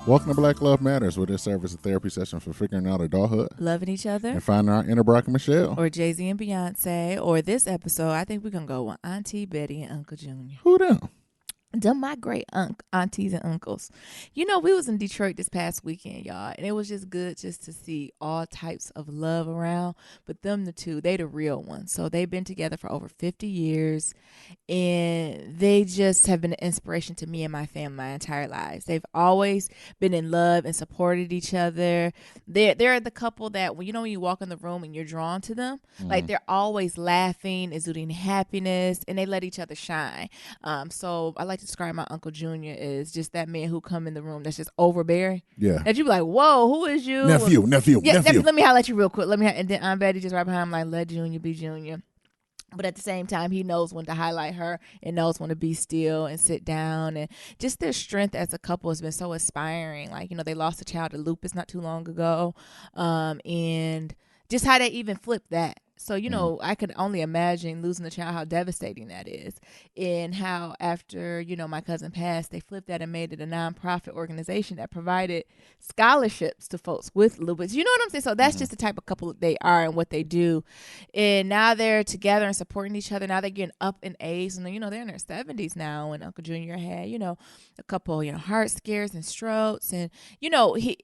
Welcome to Black Love Matters, where this serves as a therapy session for figuring out adulthood, loving each other, and finding our inner Brock and Michelle. Or Jay-Z and Beyonce. Or this episode, I think we're going to go with Auntie Betty and Uncle Junior. Who them? Them my great aunties and uncles. You know, we was in Detroit this past weekend, y'all, and it was just good just to see all types of love around. But them the two, they the real ones. So they've been together for over 50 years, and they just have been an inspiration to me and my family my entire lives. They've always been in love and supported each other. They're the couple that, when you walk in the room and you're drawn to them, like they're always laughing, exuding happiness, and they let each other shine. So I like to describe my Uncle Junior as just that man who come in the room that's just overbearing. Yeah. And you be like, whoa, who is you? Nephew. Yeah, let me holler at you real quick. And then Aunt Betty just right behind him, like, let Junior be Junior. But at the same time, he knows when to highlight her and knows when to be still and sit down. And just their strength as a couple has been so inspiring. Like, they lost a child to lupus not too long ago. And just how they even flipped that. So, I could only imagine losing a child, how devastating that is. And how after, my cousin passed, they flipped that and made it a nonprofit organization that provided scholarships to folks with lupus. You know what I'm saying? So that's just the type of couple they are and what they do. And now they're together and supporting each other. Now they're getting up in age. And, they're in their 70s now. And Uncle Junior had, a couple, heart scares and strokes. And,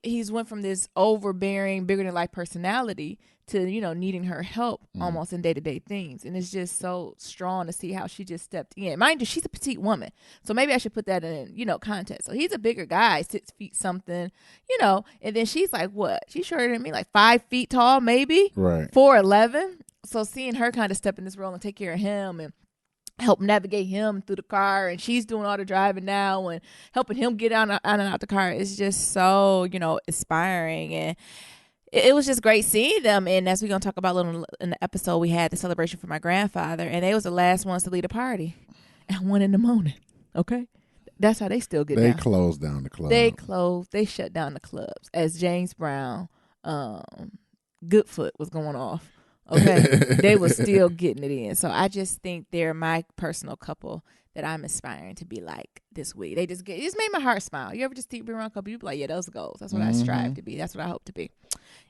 he's went from this overbearing, bigger than life personality to, needing her help almost in day-to-day things. And it's just so strong to see how she just stepped in. Mind you, she's a petite woman. So maybe I should put that in, context. So he's a bigger guy, 6 feet something, and then she's like, what? She's shorter than me, like 5 feet tall, maybe. Right. 4'11". So seeing her kind of step in this role and take care of him and help navigate him through the car, and she's doing all the driving now and helping him get out and out the car, is just so, inspiring. And it was just great seeing them. And as we're going to talk about a little in the episode, we had the celebration for my grandfather, and they was the last ones to lead a party at 1 a.m. Okay? That's how they still get down. They closed down the club. They shut down the clubs as James Brown, Goodfoot was going off. Okay? They were still getting it in. So I just think they're my personal couple that I'm aspiring to be like this week. It just made my heart smile. You ever just be around a couple, you be like, yeah, those are goals. That's what I strive to be. That's what I hope to be.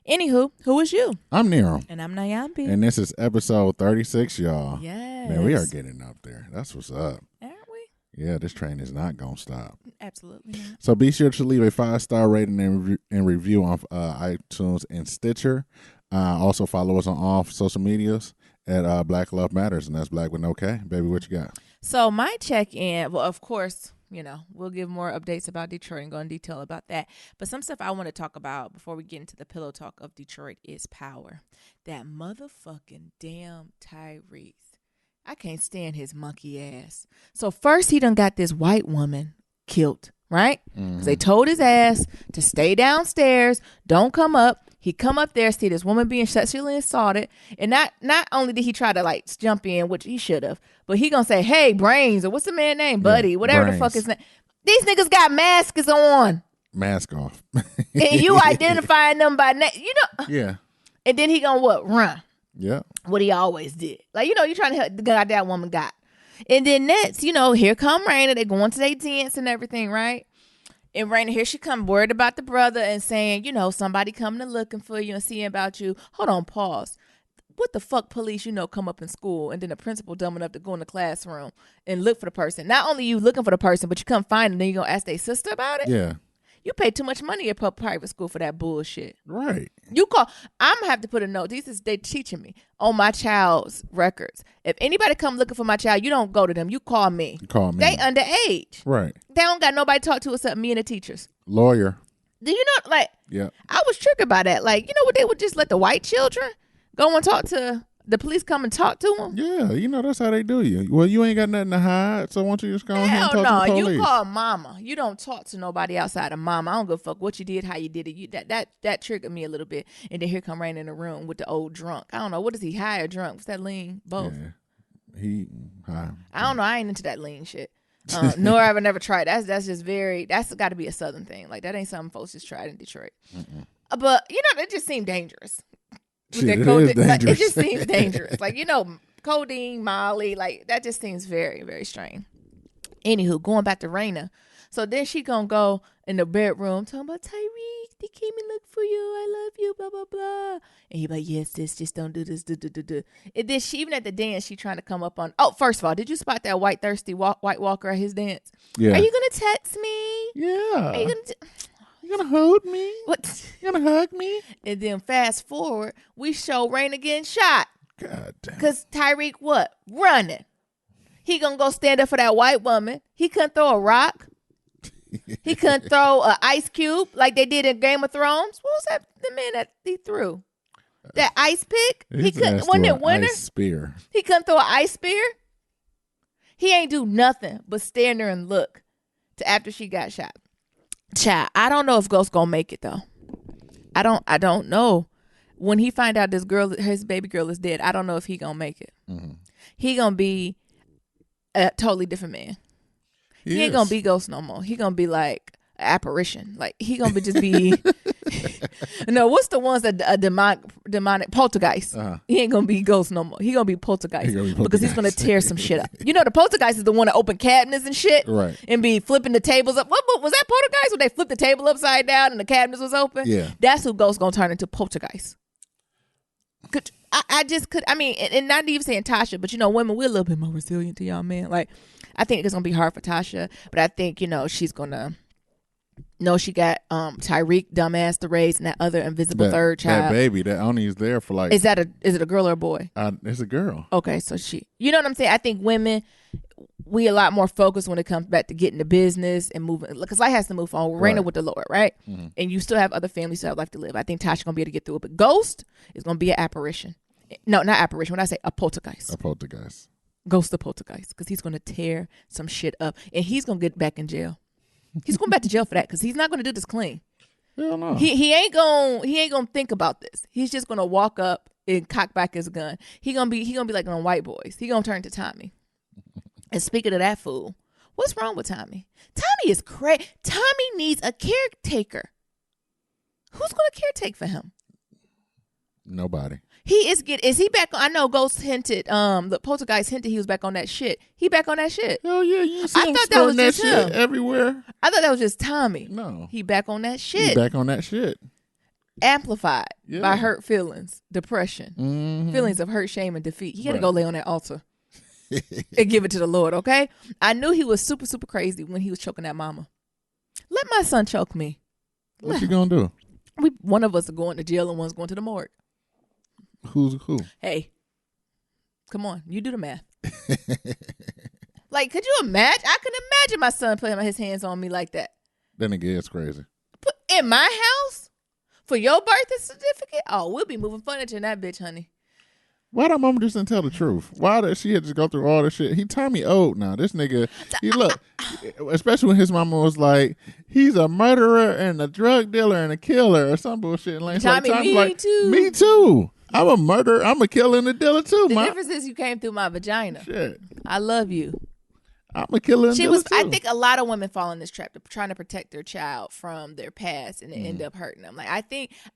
Anywho, who is you? I'm Nero. And I'm Nyambi. And this is episode 36, y'all. Yes. Man, we are getting up there. That's what's up. Aren't we? Yeah, this train is not going to stop. Absolutely not. So be sure to leave a 5-star rating and review on iTunes and Stitcher. Also follow us on all social medias at Black Love Matters, and that's Black with no K. Baby, what you got? So my check-in, well, of course, we'll give more updates about Detroit and go in detail about that. But some stuff I want to talk about before we get into the pillow talk of Detroit is power. That motherfucking damn Tyrese. I can't stand his monkey ass. So first he done got this white woman killed, right? Because they told his ass to stay downstairs, don't come up. He come up there, see this woman being sexually assaulted, and not only did he try to jump in, which he should have, but he gonna say, "Hey, Brains," or what's the man name, Buddy, whatever Brains. The fuck his name. These niggas got masks on. Mask off. And you identifying them by name, Yeah. And then he gonna what? Run. Yeah. What he always did. You trying to help the guy that woman got. And then next, here come Raina. They going to their dance and everything, right? And Raina, here she come, worried about the brother and saying, somebody coming and looking for you and seeing about you. Hold on, pause. What the fuck police, come up in school, and then the principal dumb enough to go in the classroom and look for the person. Not only you looking for the person, but you come find them, then you going to ask their sister about it? Yeah. You pay too much money at private school for that bullshit. Right. I'm going to have to put a note. They teaching me on my child's records. If anybody come looking for my child, you don't go to them. You call me. You call me. They underage. Right. They don't got nobody to talk to except me and the teachers. Lawyer. Do you know, yeah. I was triggered by that. What, they would just let the white children go and talk to the police, come and talk to them? Yeah, that's how they do you. Well, you ain't got nothing to hide, so why don't you just go ahead and talk to the police? You call mama. You don't talk to nobody outside of mama. I don't give a fuck what you did, how you did it. That triggered me a little bit. And then here come Rain in the room with the old drunk. I don't know. What is he, high or drunk? What's that lean? Both. Yeah. He high. I don't know. I ain't into that lean shit. Nor have I never tried. That's just that's got to be a Southern thing. That ain't something folks just tried in Detroit. But it just seemed dangerous. Shit, it is dangerous. It just seems dangerous. Codeine, Molly, that just seems very, very strange. Anywho, going back to Raina. So then she gonna go in the bedroom talking about Tyreek, they came and look for you. I love you, blah, blah, blah. And he like, yes, sis, just don't do this. And then she, even at the dance, she trying to come up on, oh, first of all, did you spot that white thirsty White Walker at his dance? Yeah. Are you going to text me? Yeah. Are you going to... You gonna hold me? What? You gonna hug me? And then fast forward, we show Raina getting shot. God damn. Because Tyreek what? Running. He gonna go stand up for that white woman. He couldn't throw a rock. He couldn't throw an ice cube like they did in Game of Thrones. What was that? The man that he threw that ice pick. He couldn't. Wasn't it winter? Ice spear. He couldn't throw an ice spear. He ain't do nothing but stand there and look to after she got shot. Child, I don't know if Ghost gonna make it though. I don't know. When he find out this girl, his baby girl is dead, I don't know if he gonna make it. Mm-hmm. He gonna be a totally different man. He ain't gonna be Ghost no more. He gonna be like an apparition. Like he gonna be just be. No, what's the ones that demonic poltergeist? Uh-huh. He ain't gonna be Ghost no more. He gonna be poltergeist, because he's gonna tear some shit up. You know, the poltergeist is the one that open cabinets and shit, right? And be flipping the tables up. What was that poltergeist when they flipped the table upside down and the cabinets was open? Yeah, that's who Ghost gonna turn into, poltergeist. I mean, and not even saying Tasha, but you know, women, we're a little bit more resilient to y'all, man. Like, I think it's gonna be hard for Tasha, but I think, you know, she's gonna know she got Tyreek dumbass to raise and that other invisible third child. That baby that only is there for like. Is it a girl or a boy? It's a girl. Okay, so you know what I'm saying? I think women, we a lot more focused when it comes back to getting the business and moving, because life has to move on. Raina with the Lord, right? Mm-hmm. And you still have other families, still have life to live. I think Tasha gonna be able to get through it, but Ghost is gonna be an apparition. No, not apparition. When I say a poltergeist. A poltergeist. Ghost the poltergeist, because he's gonna tear some shit up, and he's gonna get back in jail. He's going back to jail for that, because he's not gonna do this clean. Hell no. He ain't gonna think about this. He's just gonna walk up and cock back his gun. He gonna be like on White Boys. He gonna turn to Tommy. And speaking of that fool, what's wrong with Tommy? Tommy is crazy. Tommy needs a caretaker. Who's gonna caretake for him? Nobody. Is he back on? I know Ghost hinted, the poltergeist hinted he was back on that shit. He back on that shit. Hell yeah, you see him spreading that shit everywhere. I thought that was just Tommy. No. He back on that shit. He back on that shit. Amplified by hurt feelings, depression, feelings of hurt, shame, and defeat. He had to go lay on that altar and give it to the Lord, okay? I knew he was super, super crazy when he was choking that mama. Let my son choke me. What you gonna do? One of us are going to jail and one's going to the morgue. Who's who? Hey, come on, you do the math. Like, could you imagine? I can imagine my son putting his hands on me like that. That nigga is crazy. In my house? For your birth certificate? Oh, we'll be moving furniture in that bitch, honey. Why that mama just didn't tell the truth? Why did she had to go through all this shit? He Tommy old now. This nigga, he look, especially when his mama was like, he's a murderer and a drug dealer and a killer or some bullshit. And Tommy, like, me too. Me too. I'm a murderer. I'm a killer and a dealer too. The difference is you came through my vagina. Shit. I love you. I'm a killer and dealer too. I think a lot of women fall in this trap, trying to protect their child from their past, and they end up hurting them. Like,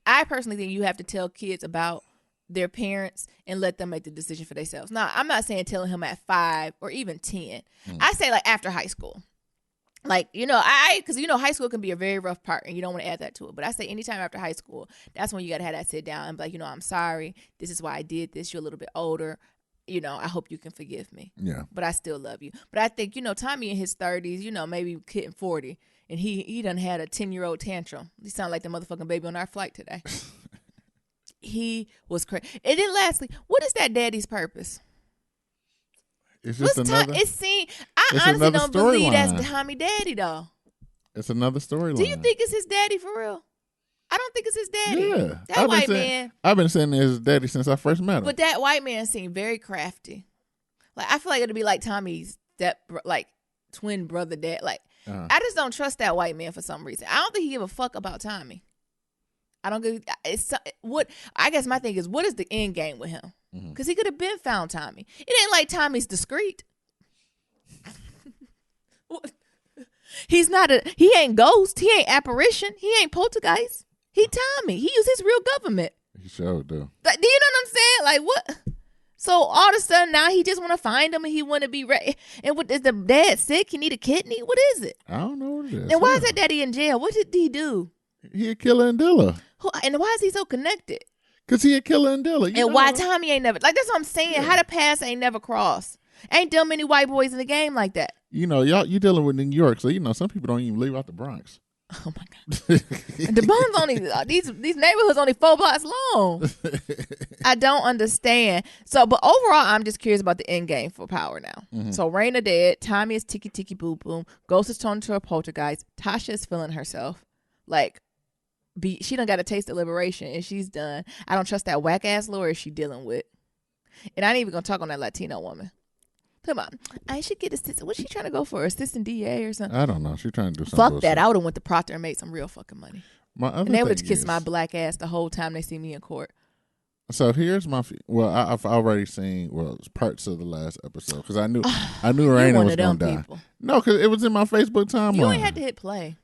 I personally think you have to tell kids about their parents and let them make the decision for themselves. Now, I'm not saying telling him at 5 or even 10. I say like after high school. Like, you know, because, you know, high school can be a very rough part and you don't want to add that to it. But I say anytime after high school, that's when you got to have that sit down and be like, you know, I'm sorry. This is why I did this. You're a little bit older. You know, I hope you can forgive me. Yeah. But I still love you. But I think, you know, Tommy in his 30s, you know, maybe hitting 40, and he done had a 10-year-old tantrum. He sounded like the motherfucking baby on our flight today. He was crazy. And then lastly, what is that daddy's purpose? It's just another. I honestly don't believe that's Tommy daddy though. It's another storyline. Do you think it's his daddy for real? I don't think it's his daddy. Yeah, that white man. I've been saying it's his daddy since I first met him. But that white man seemed very crafty. Like, I feel like it'd be like Tommy's twin brother dad. Like, I just don't trust that white man for some reason. I don't think he give a fuck about Tommy. I don't give. I guess my thing is, what is the end game with him? Because he could have been found Tommy. It ain't like Tommy's discreet. He ain't ghost. He ain't apparition. He ain't poltergeist. He Tommy. He used his real government. He sure do. Like, do you know what I'm saying? Like, what? So all of a sudden now he just want to find him and he want to be ready. And what is the dad sick? He need a kidney? What is it? I don't know what it is. And why is that daddy in jail? What did he do? He a killer and dealer. And why is he so connected? Because he a killer and dealer. And why Tommy ain't never, like, that's what I'm saying. Yeah. How the past ain't never crossed. Ain't there many white boys in the game like that. You know, you dealing with New York, so you know some people don't even leave out the Bronx. Oh my God. The Bronx only, these neighborhoods only 4 blocks long. I don't understand. So, but overall, I'm just curious about the end game for Power now. Mm-hmm. So Raina dead. Tommy is tiki tiki boom boom. Ghost is turned into a poltergeist. Tasha is feeling herself. Like, she done got a taste of liberation and she's done. I don't trust that whack ass lawyer she dealing with. And I ain't even gonna talk on that Latino woman. Come on, I should get assistant. What's she trying to go for? Assistant DA or something? I don't know. She's trying to do something. Fuck that. I would have went to Proctor and made some real fucking money. And they would have kissed my black ass the whole time they see me in court. So here's my I've already seen parts of the last episode because I knew Raina was gonna die. People. No, because it was in my Facebook timeline. You ain't had to hit play.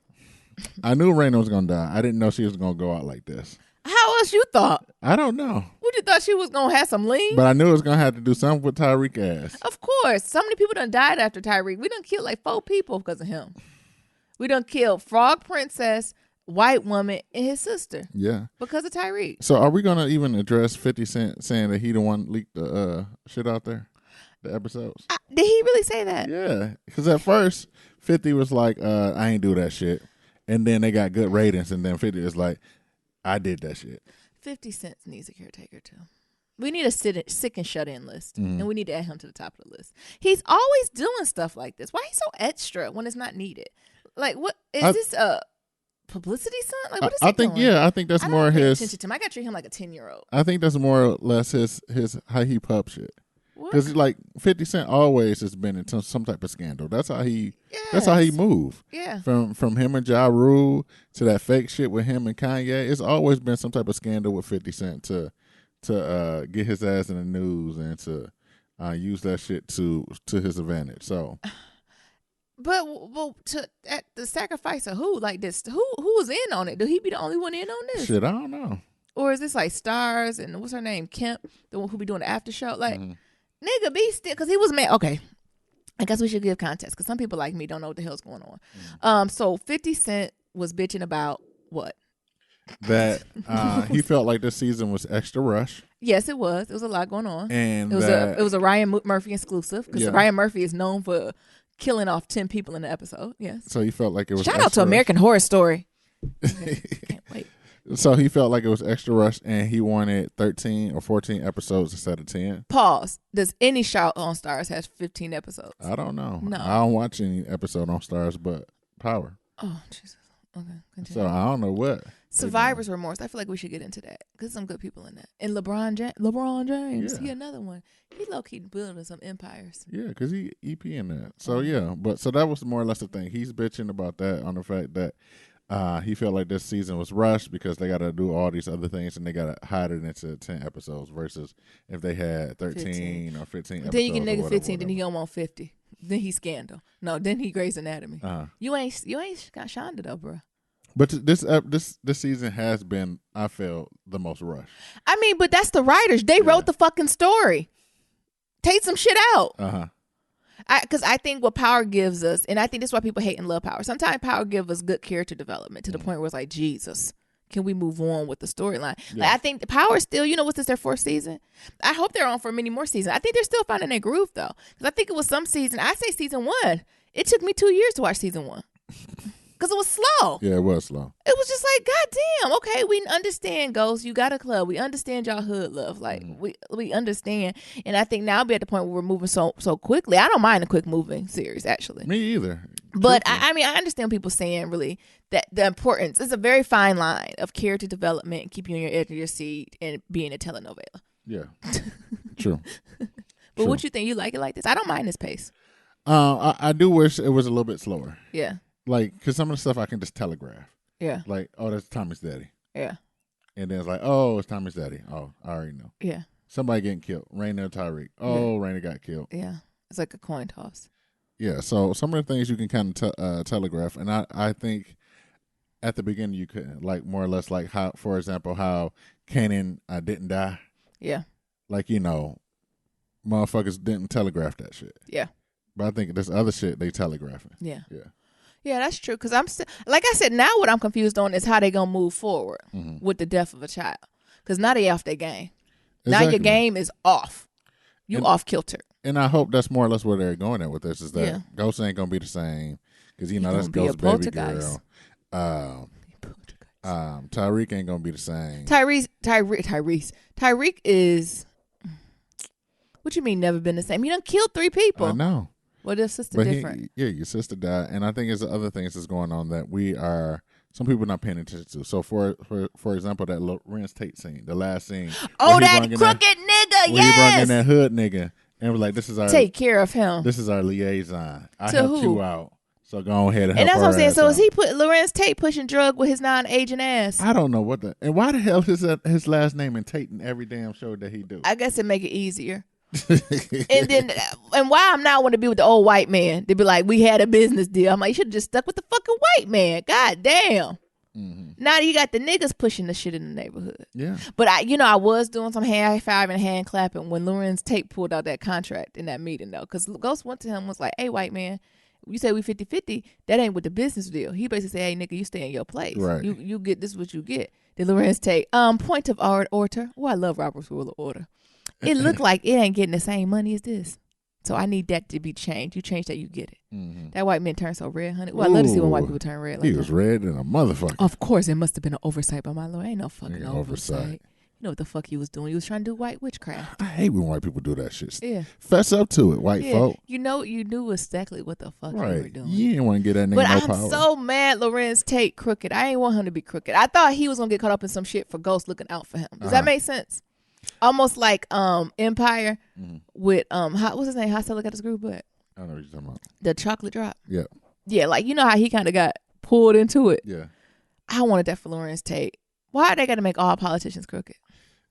I knew Raina was gonna die. I didn't know she was gonna go out like this. How else you thought? I don't know. What, you thought she was gonna have some lean? But I knew it was gonna have to do something with Tyreek ass. Of course. So many people done died after Tyreek. We done killed like 4 people because of him. We done killed Frog Princess, white woman, and his sister. Yeah. Because of Tyreek. So are we gonna even address 50 Cent saying that he the one leaked the shit out there? The episodes. Did he really say that? Yeah. Because at first 50 was like, I ain't do that shit. And then they got good ratings, and then 50 was like, I did that shit. 50 Cent needs a caretaker too. We need a sick and shut in list, and we need to add him to the top of the list. He's always doing stuff like this. Why he's so extra when it's not needed? Like, what is this a publicity stunt? Like, what is he doing? Yeah, I think that's more his. Attention to him. I got to treat him like a 10-year-old. I think that's more or less his how he pub shit. Because like 50 Cent always has been in some type of scandal. That's how he. Yes. That's how he moved. Yeah. From him and Ja Rule to that fake shit with him and Kanye, it's always been some type of scandal with 50 Cent to get his ass in the news and to use that shit to his advantage. So. But at the sacrifice of who? Like this? Who was in on it? Do he be the only one in on this? Shit, I don't know. Or is this like Stars and what's her name, Kemp, the one who be doing the after show? Like. Nigga, be still, because he was mad. Okay, I guess we should give context, because some people like me don't know what the hell's going on. So 50 Cent was bitching about what? That he felt like this season was extra rush. Yes, it was. There was a lot going on. And it was a Ryan Murphy exclusive, because Ryan Murphy is known for killing off 10 people in the episode. Yes. So he felt like it was Shout out to American Horror Story. Okay, can't wait. So he felt like it was extra rushed, and he wanted 13 or 14 episodes instead of 10. Pause. Does any show on Stars has 15 episodes? I don't know. No. I don't watch any episode on Stars but Power. Oh, Jesus. Okay, continue. So I don't know what. Survivor's Remorse. I feel like we should get into that, because some good people in that. And LeBron James. Yeah. He another one. He low-key building some empires. Yeah, because he EP in that. So yeah, so that was more or less the thing. He's bitching about that, on the fact that he felt like this season was rushed because they got to do all these other things and they got to hide it into 10 episodes versus if they had 13 or 15 episodes. Then you get nigga 15, then he don't want 50. Then he Scandal. No, then he Grey's Anatomy. You ain't got Shonda though, bro. But this season has been, I feel, the most rushed. I mean, but that's the writers. They wrote the fucking story. Take some shit out. Because I think what Power gives us, and I think this is why people hate and love Power. Sometimes Power gives us good character development to the point where it's like, Jesus, can we move on with the storyline? Yeah. Like, I think the Power still, what's this, their 4th season? I hope they're on for many more seasons. I think they're still finding their groove, though. Because I think it was some season, I say season 1. It took me 2 years to watch season 1. Because it was slow. Yeah, it was slow. It was just like, God damn, okay, we understand, Ghost. You got a club. We understand y'all hood love. Like, we understand. And I think now be at the point where we're moving so quickly. I don't mind a quick moving series, actually. Me either. But I mean, I understand people saying really that the importance. It's a very fine line of character development and keeping you on your edge of your seat and being a telenovela. Yeah. True. But what you think? You like it like this? I don't mind this pace. I do wish it was a little bit slower. Yeah. Like, because some of the stuff I can just telegraph. Yeah. Like, oh, that's Tommy's daddy. Yeah. And then it's like, oh, it's Tommy's daddy. Oh, I already know. Yeah. Somebody getting killed. Raina or Tyreek. Oh, Raina got killed. Yeah. It's like a coin toss. Yeah. So some of the things you can kind of telegraph. And I think at the beginning you couldn't. Like, more or less, like how, for example, how Kanan didn't die. Yeah. Like, motherfuckers didn't telegraph that shit. Yeah. But I think this other shit they telegraphing. Yeah. Yeah. Yeah, that's true. Because I'm still, like I said, now what I'm confused on is how they going to move forward with the death of a child. Because now they off their game. Now your game is off. You off kilter. And I hope that's more or less where they're going at with this is that Ghost ain't going to be the same. Because, that's Ghost's baby girl. Tyreek ain't going to be the same. Tyreek is, what you mean never been the same? He done killed 3 people. I know. Well, their sister different. Your sister died. And I think it's the other things that's going on that some people not paying attention to. So, for example, that Lorenz Tate scene, the last scene. Oh, that crooked nigga, yes. He brought in that hood nigga. And we're like, this is our... Take care of him. This is our liaison. I helped you out. So go ahead and help. And that's what I'm saying. So is he Lorenz Tate pushing drug with his non-agent ass? I don't know what and why the hell is his last name in Tate in every damn show that he do? I guess it make it easier. and why I'm not want to be with the old white man? They be like, we had a business deal. I'm like, you should have just stuck with the fucking white man. God damn. Now you got the niggas pushing the shit in the neighborhood. Yeah. But I was doing some hand five and hand clapping when Lorenz Tate pulled out that contract in that meeting though. Because Ghost went to him and was like, hey, white man, you say we 50-50, that ain't with the business deal. He basically said, hey, nigga, you stay in your place. Right. You get, this is what you get. Then Lorenz Tate, point of order. Oh, I love Robert's Rule of Order. It looked like it ain't getting the same money as this. So I need that to be changed. You change that, you get it. That white man turned so red, honey. Well, I love to see when white people turn red like that. He was red than a motherfucker. Of course, it must have been an oversight by my lawyer. Ain't no fucking oversight. You know what the fuck he was doing? He was trying to do white witchcraft. I hate when white people do that shit. Yeah. Fess up to it, white folk. You knew exactly what the fuck you were doing. You didn't want to get that nigga but no I'm power. so mad Lorenz Tate crooked. I ain't want him to be crooked. I thought he was going to get caught up in some shit for Ghost looking out for him. Does that make sense? Almost like Empire with, what's his name? How look at his group, but I know what you're talking about. The chocolate drop. Yeah. Yeah, like, you know how he kind of got pulled into it? Yeah. I wanted that for Lorenz Tate. Why are they got to make all politicians crooked?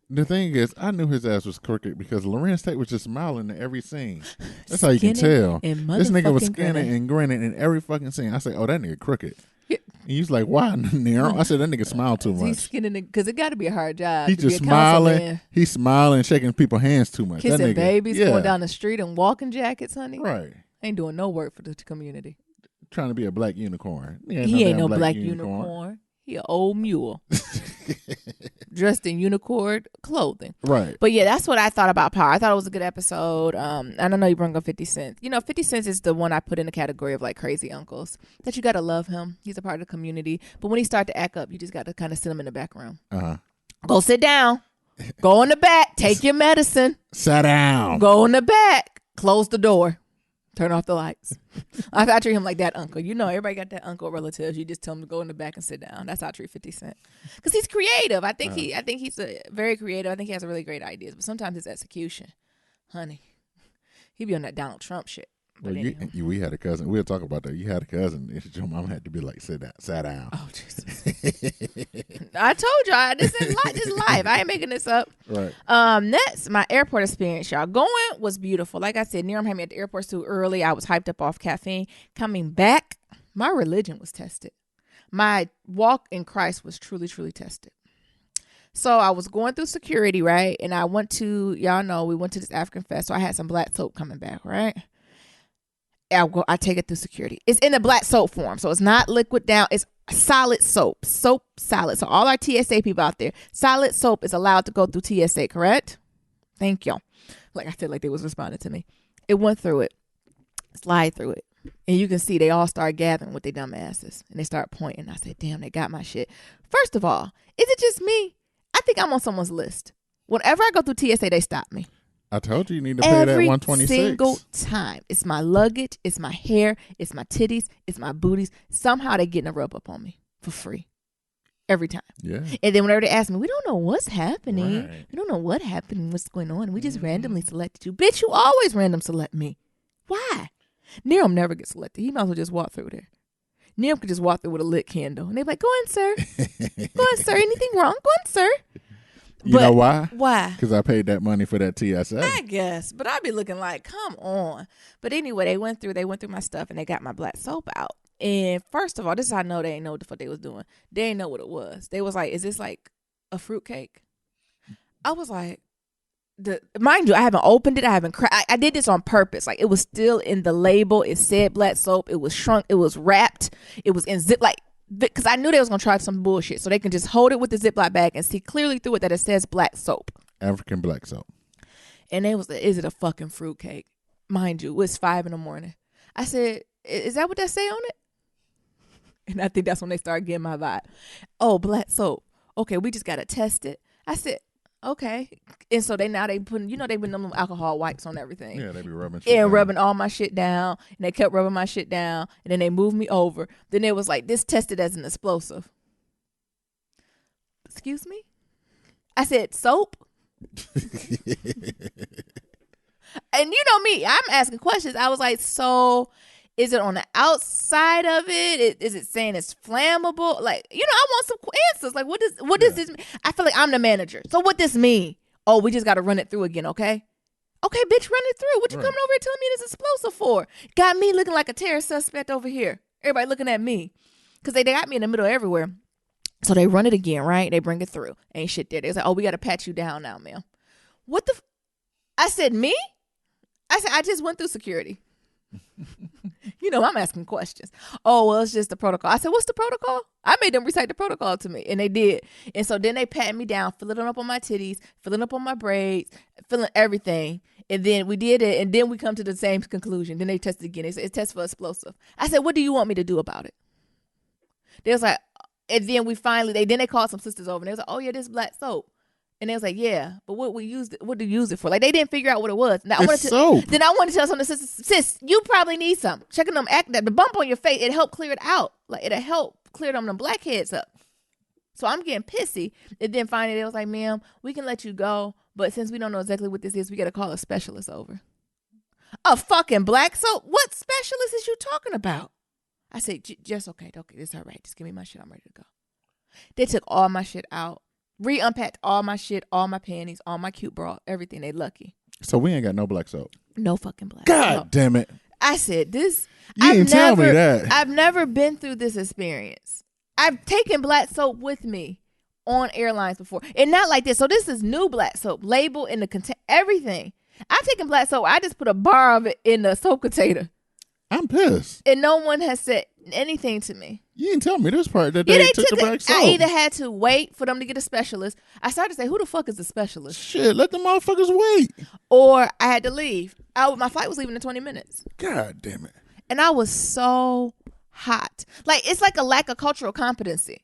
The thing is, I knew his ass was crooked because Lorenz Tate was just smiling in every scene. That's how you can tell. This nigga was skinning and grinning in every fucking scene. I said, oh, that nigga crooked. Yeah. And he was like, why, Nero? I said, that nigga smiled too much. He's skinning because it got to be a hard job. He's just smiling. He's smiling, shaking people's hands too much. Kissing babies, going down the street in walking jackets, honey. Right. Ain't doing no work for the community. Trying to be a black unicorn. He ain't no black unicorn. He an old mule. Dressed in unicorn clothing. Right. But yeah, that's what I thought about Power. I thought it was a good episode. And I know you bring up 50 Cent. 50 Cent is the one I put in the category of like crazy uncles. That you got to love him. He's a part of the community. But when he start to act up, you just got to kind of sit him in the back room. Go sit down. Go in the back. Take your medicine. Sit down. Go in the back. Close the door. Turn off the lights. I treat him like that uncle. Everybody got that uncle relatives. You just tell him to go in the back and sit down. That's how I treat 50 Cent. Because he's creative. I think he's very creative. I think he has really great ideas. But sometimes his execution, honey, he be on that Donald Trump shit. Well, we had a cousin. We'll talk about that. You had a cousin. Your mom had to be like, sit down. Oh, Jesus. I told y'all, this is life. I ain't making this up. Right. Next, my airport experience, y'all. Going was beautiful. Like I said, Niram had me at the airport too early. I was hyped up off caffeine. Coming back, my religion was tested. My walk in Christ was truly, truly tested. So I was going through security, right? And I went to, y'all know, we went to this African fest. So I had some black soap coming back, right? I take it through security. It's in the black soap form. So it's not liquid down. It's solid soap. Soap solid. So all our TSA people out there, solid soap is allowed to go through TSA, correct? Thank y'all. Like I feel like they was responding to me. It went through it. Slide through it. And you can see they all start gathering with their dumb asses. And they start pointing. I said, damn, they got my shit. First of all, is it just me? I think I'm on someone's list. Whenever I go through TSA, they stop me. I told you need to pay that $126. Every single time. It's my luggage. It's my hair. It's my titties. It's my booties. Somehow they getting a rub up on me for free. Every time. Yeah. And then whenever they ask me, we don't know what's happening. Right. We don't know what happened, what's going on. We just randomly selected you. Bitch, you always random select me. Why? Niram never gets selected. He might as well just walk through there. Niram could just walk through with a lit candle. And they're like, go in, sir. Go in, sir. Anything wrong? Go in, sir. You know why? Why? Because I paid that money for that TSA. I guess. But I'd be looking like, come on. But anyway, they went through my stuff and they got my black soap out. And first of all, this is how I know they ain't know what the fuck they was doing. They ain't know what it was. They was like, is this like a fruitcake? I was like, mind you, I haven't opened it. I haven't I did this on purpose. Like, it was still in the label. It said black soap. It was shrunk. It was wrapped. It was in zip, like, because I knew they was gonna try some bullshit, so they can just hold it with the Ziploc bag and see clearly through it that it says black soap, African black soap. And they was like, "Is it a fucking fruitcake?" Mind you, it was 5 a.m. I said, "Is that what that say on it?" And I think that's when they started getting my vibe. Oh, black soap. Okay, we just gotta test it. I said, okay. And so they putting, they been them alcohol wipes on everything. Yeah, they be rubbing shit and down. rubbing all my shit down. And they kept rubbing my shit down. And then they moved me over. Then it was like, this tested as an explosive. Excuse me? I said, soap? And you know me, I'm asking questions. I was like, so is it on the outside of it? Is it saying it's flammable? Like, I want some answers. Like, what does this mean? I feel like I'm the manager. So what this mean? Oh, we just got to run it through again, okay? Okay, bitch, run it through. What you coming over here telling me this explosive for? Got me looking like a terror suspect over here. Everybody looking at me. Because they got me in the middle of everywhere. So they run it again, right? They bring it through. Ain't shit there. They was like, oh, we got to pat you down now, ma'am. What the I said, me? I said, I just went through security. I'm asking questions. Oh, well, it's just the protocol. I said, what's the protocol? I made them recite the protocol to me, and they did. And so then they patted me down, filling up on my titties, filling up on my braids, filling everything. And then we did it, and then we come to the same conclusion. Then they tested again. They said, it's test for explosive. I said, what do you want me to do about it? They was like, and then they called some sisters over, and they was like, oh, yeah, this is black soap. And they was like, yeah, but what do you use it for? Like, they didn't figure out what it was. Now, soap. Then I wanted to tell some of the sisters, sis, you probably need some. Checking them the bump on your face, it helped clear it out. Like, it'll help clear them blackheads up. So I'm getting pissy. And then finally they was like, ma'am, we can let you go, but since we don't know exactly what this is, we got to call a specialist over. A fucking black soap? What specialist is you talking about? I said, just okay, it's all right. Just give me my shit. I'm ready to go. They took all my shit out. Re-unpacked all my shit, all my panties, all my cute bra, everything. They lucky. So we ain't got no black soap. No fucking black God soap. damn it. I said this. You didn't tell me that. I've never been through this experience. I've taken black soap with me on airlines before. And not like this. So this is new black soap. Label in the container. Everything. I've taken black soap. I just put a bar of it in the soap container. I'm pissed. And no one has said anything to me. You didn't tell me this part that they took the black soap. I either had to wait for them to get a specialist. I started to say, who the fuck is the specialist? Shit, let the motherfuckers wait. Or I had to leave. My flight was leaving in 20 minutes. God damn it. And I was so hot. Like, it's like a lack of cultural competency.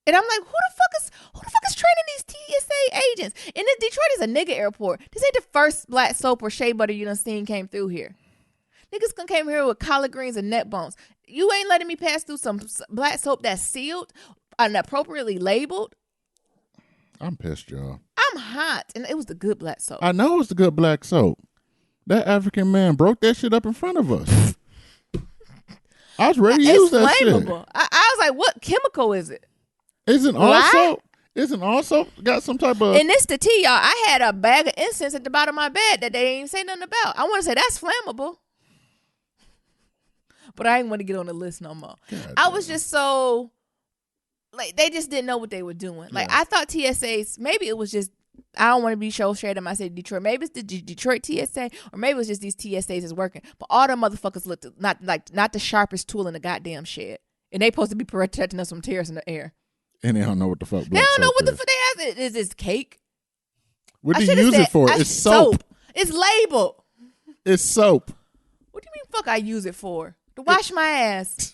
And I'm like, who the fuck is training these TSA agents? And Detroit is a nigga airport. This ain't the first black soap or shea butter you done seen came through here. Niggas came here with collard greens and neck bones. You ain't letting me pass through some black soap that's sealed and appropriately labeled. I'm pissed, y'all. I'm hot. And it was the good black soap. I know it's the good black soap. That African man broke that shit up in front of us. I was ready to use that flammable. shit. I was like, what chemical is it? Isn't also got some type of... And this the tea, y'all. I had a bag of incense at the bottom of my bed that they ain't say nothing about. I want to say that's flammable. But I didn't want to get on the list no more. I was just so, like, they just didn't know what they were doing. Like, I thought TSAs, maybe it was just, I don't want to be so straight in my city, Detroit. Maybe it's the Detroit TSA, or maybe it was just these TSAs is working. But all them motherfuckers looked not the sharpest tool in the goddamn shed. And they supposed to be protecting us from tears in the air. And they don't know what the fuck. They don't know what the fuck they have. Is this cake? What do you use it for? It's soap. It's labeled. It's soap. What do you mean fuck I use it for? To wash my ass.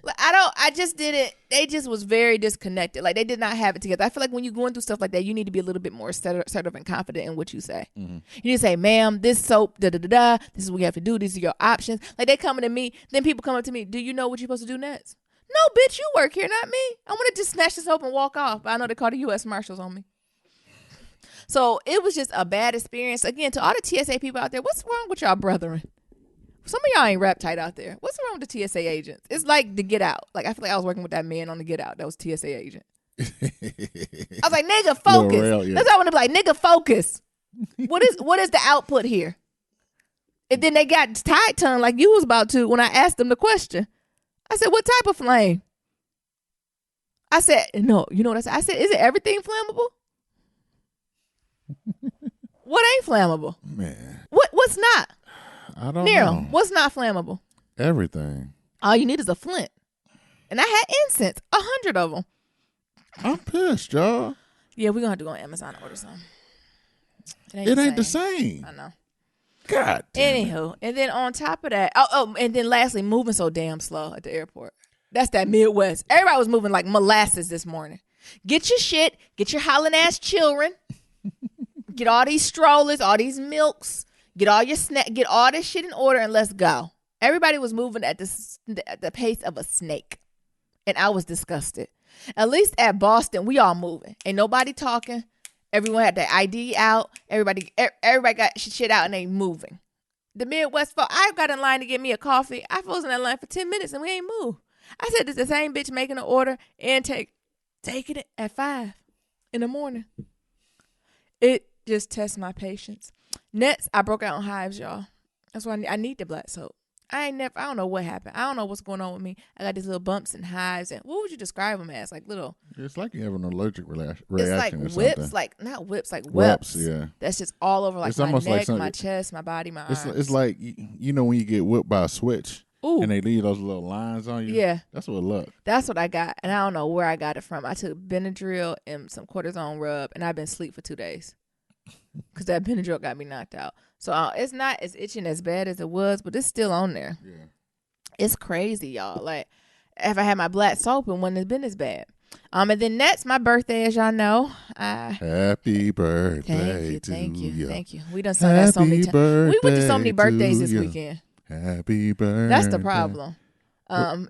I just didn't. They just was very disconnected. Like, they did not have it together. I feel like when you're going through stuff like that, you need to be a little bit more assertive and confident in what you say. Mm-hmm. You need to say, ma'am, this soap, this is what you have to do. These are your options. Like, they coming to me, then people come up to me, do you know what you're supposed to do next? No, bitch, you work here, not me. I want to just snatch this soap and walk off. But I know they call the U.S. Marshals on me. So it was just a bad experience. Again, to all the TSA people out there, what's wrong with y'all brethren? Some of y'all ain't rap tight out there. What's wrong with the TSA agents? It's like the Get Out. Like, I feel like I was working with that man on the Get Out. That was TSA agent. I was like, nigga, focus. That's what I want to be like, nigga, focus. What is the output here? And then they got tight tongue like you was about to when I asked them the question. I said, what type of flame? I said, no, you know what I said? I said, is it everything flammable? What ain't flammable? Man, What's not? I don't Nero, know. what's not flammable? Everything. All you need is a flint. And I had incense, 100 of them. I'm pissed, y'all. Yeah, we're going to have to go on Amazon and order some. It ain't the same. I know. God damn it. Anywho, and then on top of that, and then lastly, moving so damn slow at the airport. That's that Midwest. Everybody was moving like molasses this morning. Get your shit. Get your hollering ass children. Get all these strollers, all these milks. Get all your get all this shit in order, and let's go. Everybody was moving at the pace of a snake, and I was disgusted. At least at Boston, we all moving. Ain't nobody talking. Everyone had their ID out. Everybody got shit out, and they moving. The Midwest folk, I got in line to get me a coffee. I was in that line for 10 minutes, and we ain't moved. I said, this the same bitch making an order and taking it at 5 in the morning. It just tests my patience. Next, I broke out in hives, y'all. That's why I need the black soap. I don't know what happened. I don't know what's going on with me. I got these little bumps and hives. And what would you describe them as? Like little. It's like you have an allergic reaction. It's like or whips, something. like not whips, like whelps. Yeah. That's just all over, like it's my almost neck, like my chest, my body, my arms. It's like you know when you get whipped by a switch. Ooh. And they leave those little lines on you. Yeah. That's what it looked. That's what I got. And I don't know where I got it from. I took Benadryl and some cortisone rub, and I've been asleep for 2 days. Because that Benadryl got me knocked out. So it's not as itching as bad as it was, but it's still on there. Yeah. It's crazy, y'all. Like, if I had my black soap, it wouldn't have been as bad. And then that's my birthday, as y'all know. Happy birthday thank you. Thank you. We done sung that so many times. We went to so many birthdays this weekend. Happy birthday. That's the problem.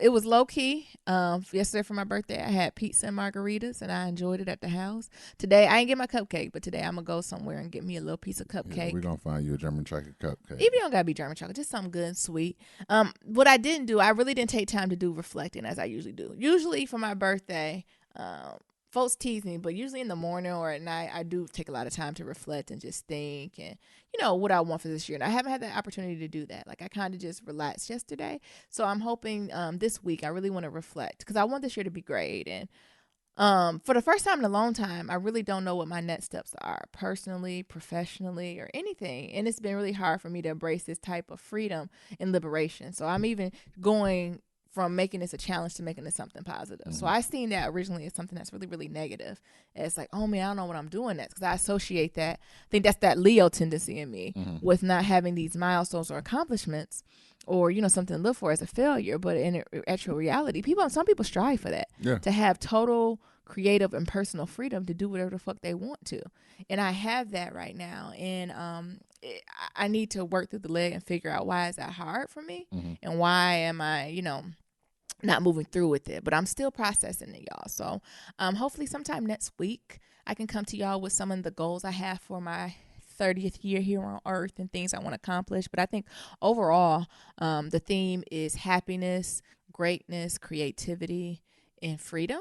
It was low key. Yesterday for my birthday, I had pizza and margaritas, and I enjoyed it at the house. Today, I ain't get my cupcake, but today I'm gonna go somewhere and get me a little piece of cupcake. Yeah, we're gonna find you a German chocolate cupcake. Even don't gotta be German chocolate, just something good and sweet. What I didn't do, I really didn't take time to do reflecting as I usually do. Usually for my birthday, folks tease me, but usually in the morning or at night, I do take a lot of time to reflect and just think and, what I want for this year. And I haven't had that opportunity to do that. Like, I kind of just relaxed yesterday. So I'm hoping this week I really want to reflect because I want this year to be great. And for the first time in a long time, I really don't know what my next steps are personally, professionally, or anything. And it's been really hard for me to embrace this type of freedom and liberation. So I'm even going from making this a challenge to making this something positive. Mm-hmm. So I seen that originally as something that's really, really negative. It's like, oh man, I don't know what I'm doing next. Because I associate that. I think that's that Leo tendency in me with not having these milestones or accomplishments or, something to live for as a failure. But in actual reality, some people strive for that. Yeah. To have total creative and personal freedom to do whatever the fuck they want to. And I have that right now. And I need to work through the leg and figure out why is that hard for me and why am I, not moving through with it, but I'm still processing it, y'all. So hopefully sometime next week I can come to y'all with some of the goals I have for my 30th year here on earth and things I want to accomplish. But I think overall the theme is happiness, greatness, creativity, and freedom.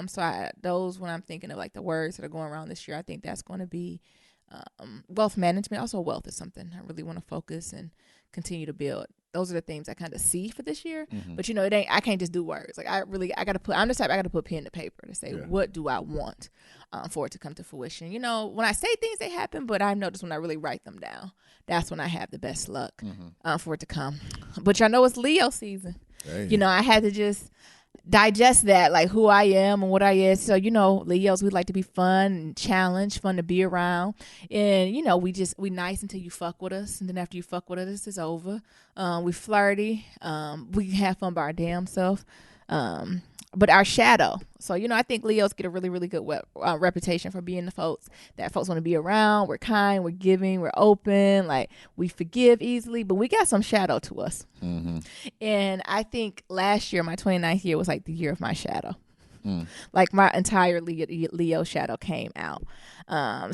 So those, when I'm thinking of like the words that are going around this year, I think that's going to be wealth management. Also, wealth is something I really want to focus and continue to build. Those are the things I kind of see for this year. But it ain't. I can't just do words. Like I got to put. I'm the type I got to put pen to paper to say what do I want for it to come to fruition. When I say things, they happen. But I notice when I really write them down, that's when I have the best luck for it to come. But y'all know it's Leo season. Hey. I had to just digest that, like who I am and what I is. So, Leos, we like to be fun and challenged, fun to be around. And, we nice until you fuck with us. And then after you fuck with us, it's over. We flirty. We have fun by our damn self. But our shadow. So, I think Leos get a really, really good reputation for being the folks that folks want to be around. We're kind, we're giving, we're open, like we forgive easily, but we got some shadow to us. And I think last year, my 29th year was like the year of my shadow. Like my entire Leo shadow came out.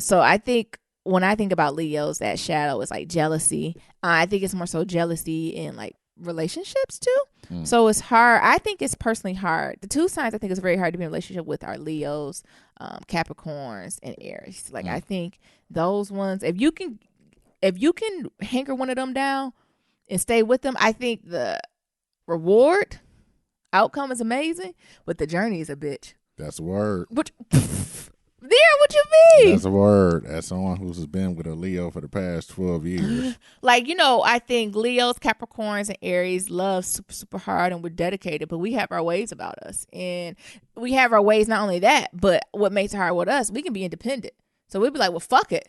So I think when I think about Leos, that shadow is like jealousy. I think it's more so jealousy in like relationships too. So it's hard. I think it's personally hard. The two signs I think it's very hard to be in a relationship with are Leos, Capricorns, and Aries. Like I think those ones, if you can hanker one of them down and stay with them, I think the reward outcome is amazing, but the journey is a bitch. That's the word. But What you mean? That's a word. As someone who's been with a Leo for the past 12 years. Like, I think Leos, Capricorns, and Aries love super, super hard, and we're dedicated, but we have our ways about us. And we have our ways, not only that, but what makes it hard with us, we can be independent. So we'll be like, well, fuck it.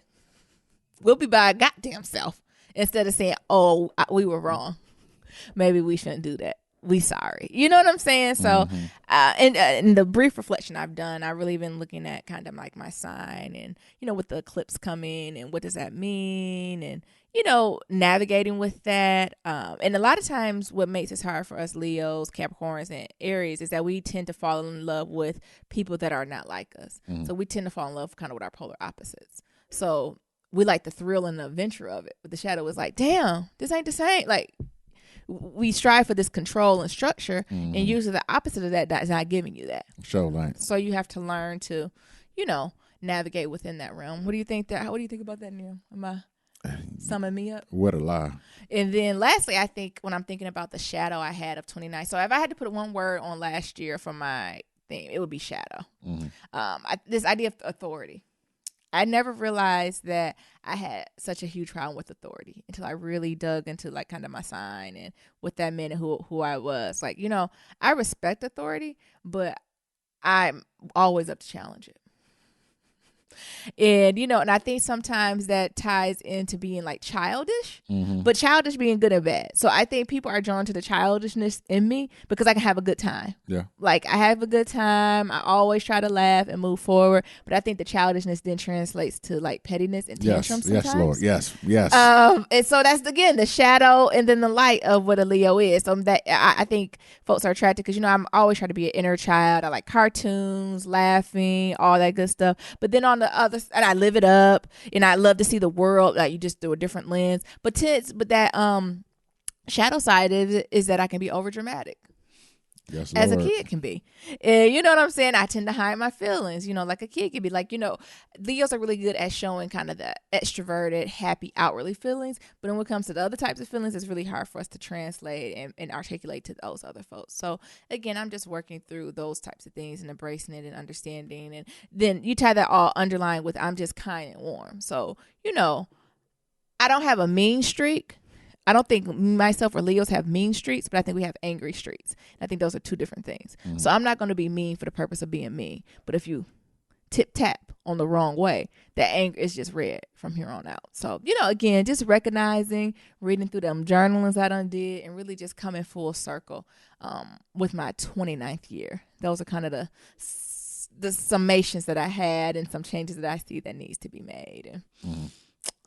We'll be by our goddamn self. Instead of saying, oh, we were wrong. Maybe we shouldn't do that. We sorry. You know what I'm saying? So, in the brief reflection I've done, I've really been looking at kind of like my sign and, with the eclipse coming and what does that mean and, navigating with that. And a lot of times what makes it hard for us Leos, Capricorns, and Aries is that we tend to fall in love with people that are not like us. So we tend to fall in love kind of with our polar opposites. So we like the thrill and the adventure of it. But the shadow was like, damn, this ain't the same. Like, we strive for this control and structure, and usually the opposite of that is not giving you that. Sure, like. So you have to learn to, navigate within that realm. What do you think about that, Neil? Am I summing me up? What a lie. And then lastly, I think when I'm thinking about the shadow I had of 29, so if I had to put one word on last year for my theme, it would be shadow. This idea of authority. I never realized that I had such a huge problem with authority until I really dug into like kind of my sign and what that meant and who I was. Like, I respect authority, but I'm always up to challenge it. And, and I think sometimes that ties into being like childish, but childish being good and bad. So I think people are drawn to the childishness in me because I can have a good time. Yeah. Like I have a good time. I always try to laugh and move forward. But I think the childishness then translates to like pettiness and tantrums sometimes. Yes, Lord. Yes. And so that's, again, the shadow and then the light of what a Leo is. So that I think folks are attracted because, I'm always trying to be an inner child. I like cartoons, laughing, all that good stuff. But then on the other, and I live it up, and I love to see the world like you just through a different lens. But that shadow side is that I can be over dramatic. Yes, as Lord. a kid can be. And you know what I'm saying? I tend to hide my feelings, like a kid can be. Like, Leos are really good at showing kind of the extroverted, happy, outwardly feelings. But when it comes to the other types of feelings, it's really hard for us to translate and articulate to those other folks. So, again, I'm just working through those types of things and embracing it and understanding. And then you tie that all underlying with I'm just kind and warm. So, I don't have a mean streak. I don't think myself or Leos have mean streaks, but I think we have angry streaks. I think those are two different things. So I'm not going to be mean for the purpose of being mean. But if you tap on the wrong way, that anger is just red from here on out. So, again, just recognizing, reading through them journalings I done did, and really just coming full circle with my 29th year. Those are kind of the summations that I had and some changes that I see that needs to be made. And,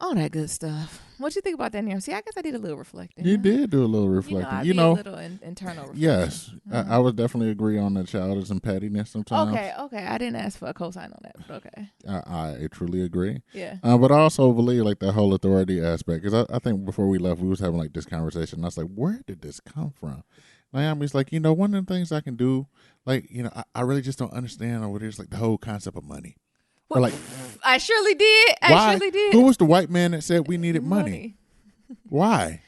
all that good stuff. What you think about that, Nero? See, I guess I did a little reflecting. You did do a little reflecting. I did a little internal reflection. Yes. I would definitely agree on the childish and pettiness sometimes. Okay. I didn't ask for a cosign on that, but okay. I truly agree. Yeah. But I also believe like the whole authority aspect, because I think before we left, we was having like this conversation. And I was like, where did this come from? Naomi's like, one of the things I can do, like, I really just don't understand over there. It's like the whole concept of money. Or like, I surely did. Who was the white man that said we needed money? Why?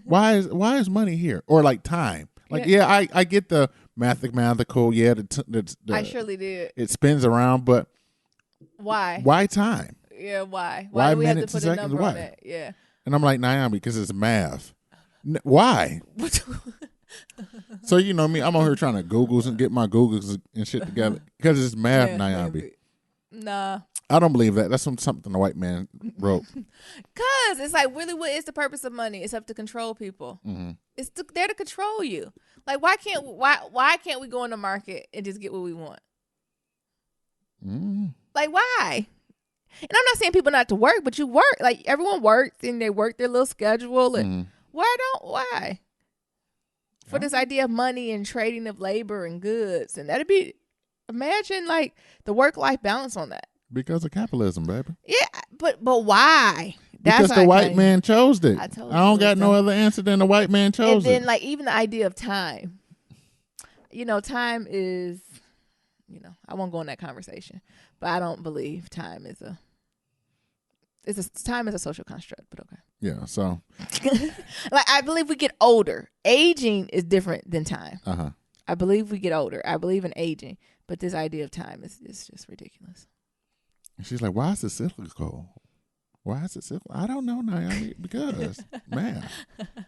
Why is money here? Or like time? Like, I get the mathematical. Yeah, I surely did. It spins around, but why? Why time? Yeah, why? Why do we have to put a number on it? Yeah. And I'm like, Naomi, because it's math. Why? So me, I'm on here trying to Googles and get my Googles and shit together because it's math, Naomi. Nah. I don't believe that. That's something the white man wrote. Cause it's like, really, what is the purpose of money? It's up to control people. It's there to control you. Like, why can't we go in the market and just get what we want? Like, why? And I'm not saying people not to work, but you work. Like, everyone works and they work their little schedule. And why? For this idea of money and trading of labor and goods, and that'd be. Imagine like the work-life balance on that. Because of capitalism, baby. Yeah, but why? Because the white man chose it. I don't got no other answer than the white man chose it. And then like even the idea of time. Time is, I won't go in that conversation, but I don't believe time is time is a social construct, but okay. Yeah, so. Like I believe we get older. Aging is different than time. I believe we get older. I believe in aging. But this idea of time is just ridiculous. And she's like, why is it cyclical? Why is it cyclical? I don't know, Naomi. Because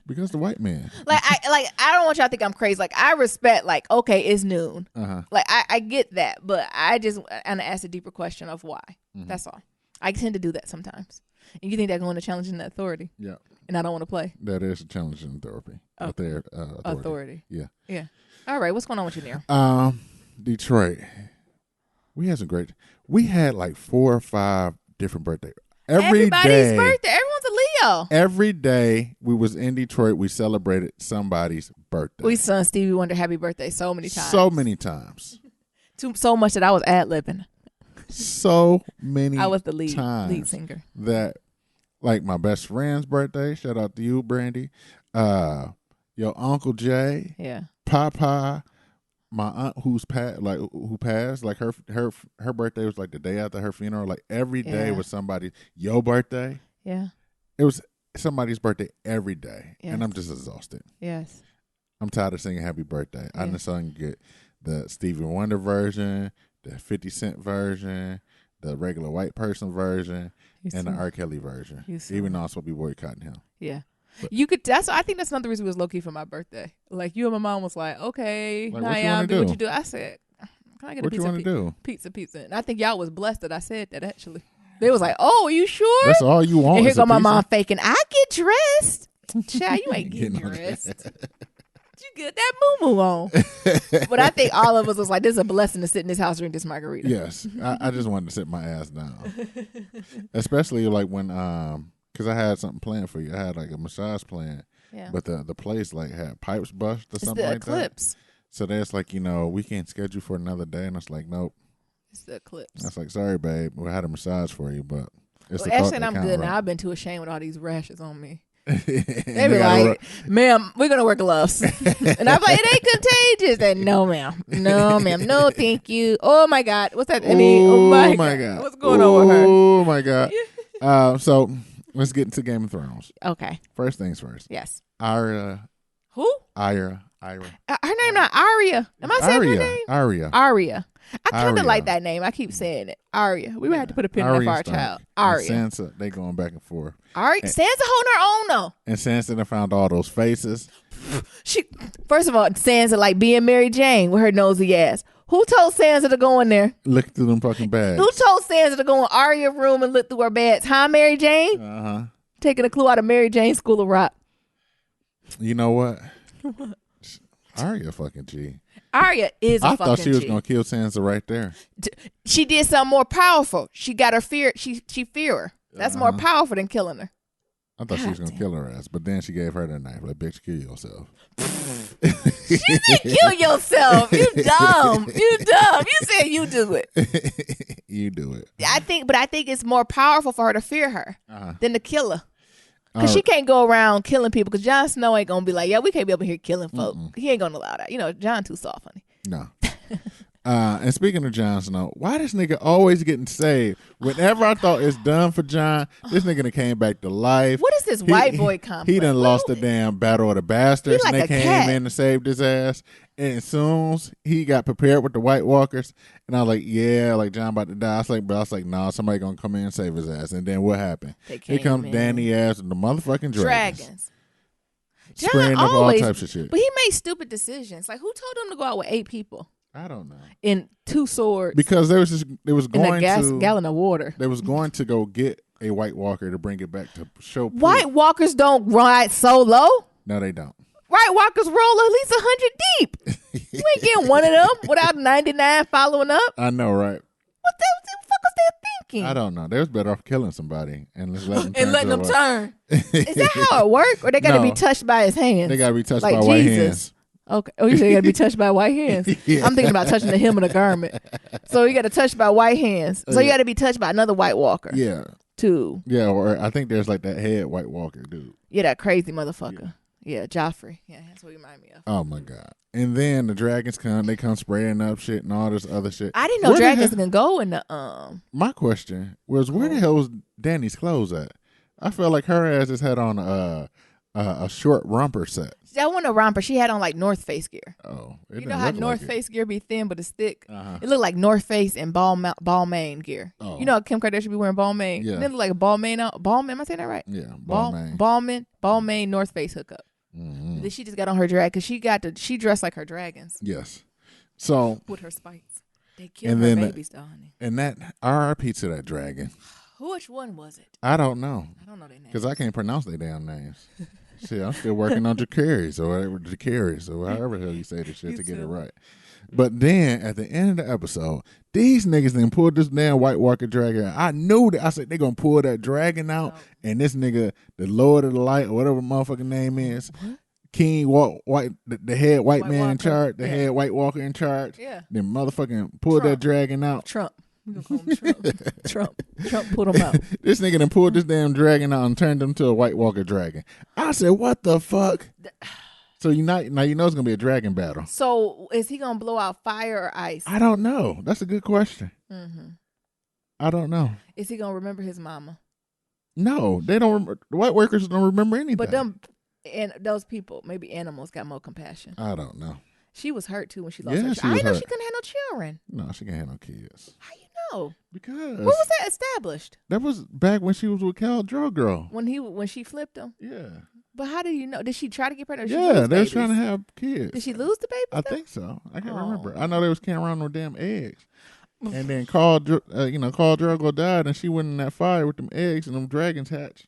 because the white man. Like I don't want y'all to think I'm crazy. Like I respect. Like okay, it's noon. Like I get that, but I just and I ask a deeper question of why. That's all. I tend to do that sometimes. And you think they're going to challenge the authority? Yeah. And I don't want to play. That is a challenge in authority. Yeah. Yeah. All right. What's going on with you, Neil? Detroit. We had like 4 or 5 different birthdays. Everybody's birthday. Everyone's a Leo. Every day we was in Detroit, we celebrated somebody's birthday. We sung Stevie Wonder happy birthday so many times. So many times. So much that I was ad-libbing. So many I was the lead singer. That, like my best friend's birthday, shout out to you, Brandy. Your Uncle Jay. Yeah. Papa. My aunt who passed, like her birthday was like the day after her funeral. Like every day was your birthday. Yeah. It was somebody's birthday every day. Yes. And I'm just exhausted. Yes. I'm tired of singing happy birthday. Yeah. I done sung the Stevie Wonder version, the 50 Cent version, the regular white person version, and the R. Kelly version. Even though I'm supposed to be boycotting him. Yeah. But you could. I think that's another reason it was low key for my birthday. Like you and my mom was like, okay, like, Naomi, what you do? I said, can I get a pizza? What you want to do? Pizza. And I think y'all was blessed that I said that actually. They was like, oh, are you sure? That's all you want. And here go my mom faking. I get dressed. Child, you ain't getting dressed. You get that moo on. But I think all of us was like, this is a blessing to sit in this house drink this margarita. Yes. I just wanted to sit my ass down. Especially like when because I had something planned for you. I had like a massage plan. Yeah. But the place like had pipes bust or something like Eclipse. that. So there's like, we can't schedule for another day. And I was like, nope. It's the Eclipse. I was like, sorry, babe. We had a massage for you, but it's actually, I'm good now. I've been too ashamed with all these rashes on me. They be like, ma'am, we're going to wear gloves. And I'm like, it ain't contagious. And no, ma'am. No, ma'am. No, thank you. Oh, my God. What's that? Oh, my God. What's going on with her? Oh, my God. So let's get into Game of Thrones. Okay. First things first. Yes. Arya. Who? Ira. Her name not Arya. Am I saying her name? Arya. I kind of like that name. I keep saying it. Arya. We would have to put a pin in for our child. Arya. And Sansa, they going back and forth. Arya. Sansa holding her own though. And Sansa done found all those faces. First of all, Sansa like being Mary Jane with her nosy ass. Who told Sansa to go in there? Look through them fucking bags. Who told Sansa to go in Arya's room and look through her bags? Huh, Mary Jane? Uh-huh. Taking a clue out of Mary Jane's School of Rock. You know what? Arya fucking G. Arya is a fucking G. I thought she was going to kill Sansa right there. She did something more powerful. She got her fear. She fear her. That's more powerful than killing her. I thought she was going to kill her ass, but then she gave her the knife. Like, bitch, kill yourself. She said, kill yourself. You dumb. You dumb. You said you do it. You do it. I think it's more powerful for her to fear her than to kill her. Because she can't go around killing people. Because Jon Snow ain't going to be like, yeah, we can't be over here killing folk. He ain't going to allow that. Jon too soft, honey. No. And speaking of Jon Snow, why this nigga always getting saved? Whenever I thought it's done for Jon, this nigga done came back to life. What is this white boy complex? He done lost the damn battle of the bastards. Like and they came in and saved his ass. And as soon as he got prepared with the White Walkers, and I was like, yeah, like Jon about to die. I was like, nah, somebody gonna come in and save his ass. And then what happened? Here comes Danny ass and the motherfucking dragons. Spraying up all types of shit. But he made stupid decisions. Like, who told him to go out with 8 people? I don't know. In 2 swords. Because there was gallon of water. They was going to go get a White Walker to bring it back to show proof. White Walkers don't ride solo. No, they don't. White Walkers roll at least 100 deep. You ain't getting one of them without 99 following up. I know, right? What the fuck was they thinking? I don't know. They was better off killing somebody and just letting them turn. Is that how it work? Or they got to be touched by his hands? They got to be touched like by white hands. Okay. Oh, you said you got to be touched by white hands. Yeah. I'm thinking about touching the hem of the garment. So you got to touch by white hands. So you got to be touched by another White Walker. Yeah. Too. Yeah, or I think there's like that head White Walker dude. Yeah, that crazy motherfucker. Yeah, Joffrey. Yeah, that's what he reminded me of. Oh my God. And then the dragons come, they come spraying up shit and all this other shit. I didn't know dragons can go in the My question was, where the hell was Dany's clothes at? I felt like her ass just had on a short romper set. That wasn't a romper. She had on like North Face gear. Oh, You know how North Face gear be thin but it's thick? Uh-huh. It looked like North Face and Balmain gear. Oh. You know how Kim Kardashian be wearing Balmain? Yeah. It looked like a Balmain. Balmain, am I saying that right? Yeah, Balmain. Balmain North Face hookup. Mm-hmm. Then she just got on her drag because she dressed like her dragons. Yes. So with her spikes. They killed her babies, though, honey. And that RIP to that dragon. Which one was it? I don't know. I don't know their names. Because I can't pronounce their damn names. See, I'm still working on Jacarius or whatever, Jacarius or however the hell you say the shit to get it right. But then at the end of the episode, these niggas then pulled this damn White Walker dragon. I knew that. I said they gonna pull that dragon out, and this nigga, the Lord of the Light or whatever motherfucking name is, what? King White, the head white man Walker. in charge, the head White Walker in charge. Yeah. Then motherfucking pulled that dragon out. Trump. We gonna call him Trump. Trump pulled him out. This nigga done pulled this damn dragon out and turned him to a White Walker dragon. I said, what the fuck? So now you know it's gonna be a dragon battle. So is he gonna blow out fire or ice? I don't know. That's a good question. Mm-hmm. I don't know. Is he gonna remember his mama? No, they don't. The White Workers don't remember anything. But those people, maybe animals, got more compassion. I don't know. She was hurt too when she lost her Yeah, child. she I was didn't know hurt. she couldn't have no children. No, she can't have no kids. How you know? Because When was that established? that was back when she was with Cal Drogo. When she flipped him. Yeah. But how do you know? Did she try to get pregnant? Or Yeah, they they was trying to have kids. Did she lose the baby? I think so. I can't Oh. remember. I know they was carrying around no damn eggs. And then Khal Drogo died, and she went in that fire with them eggs, and them dragons hatched.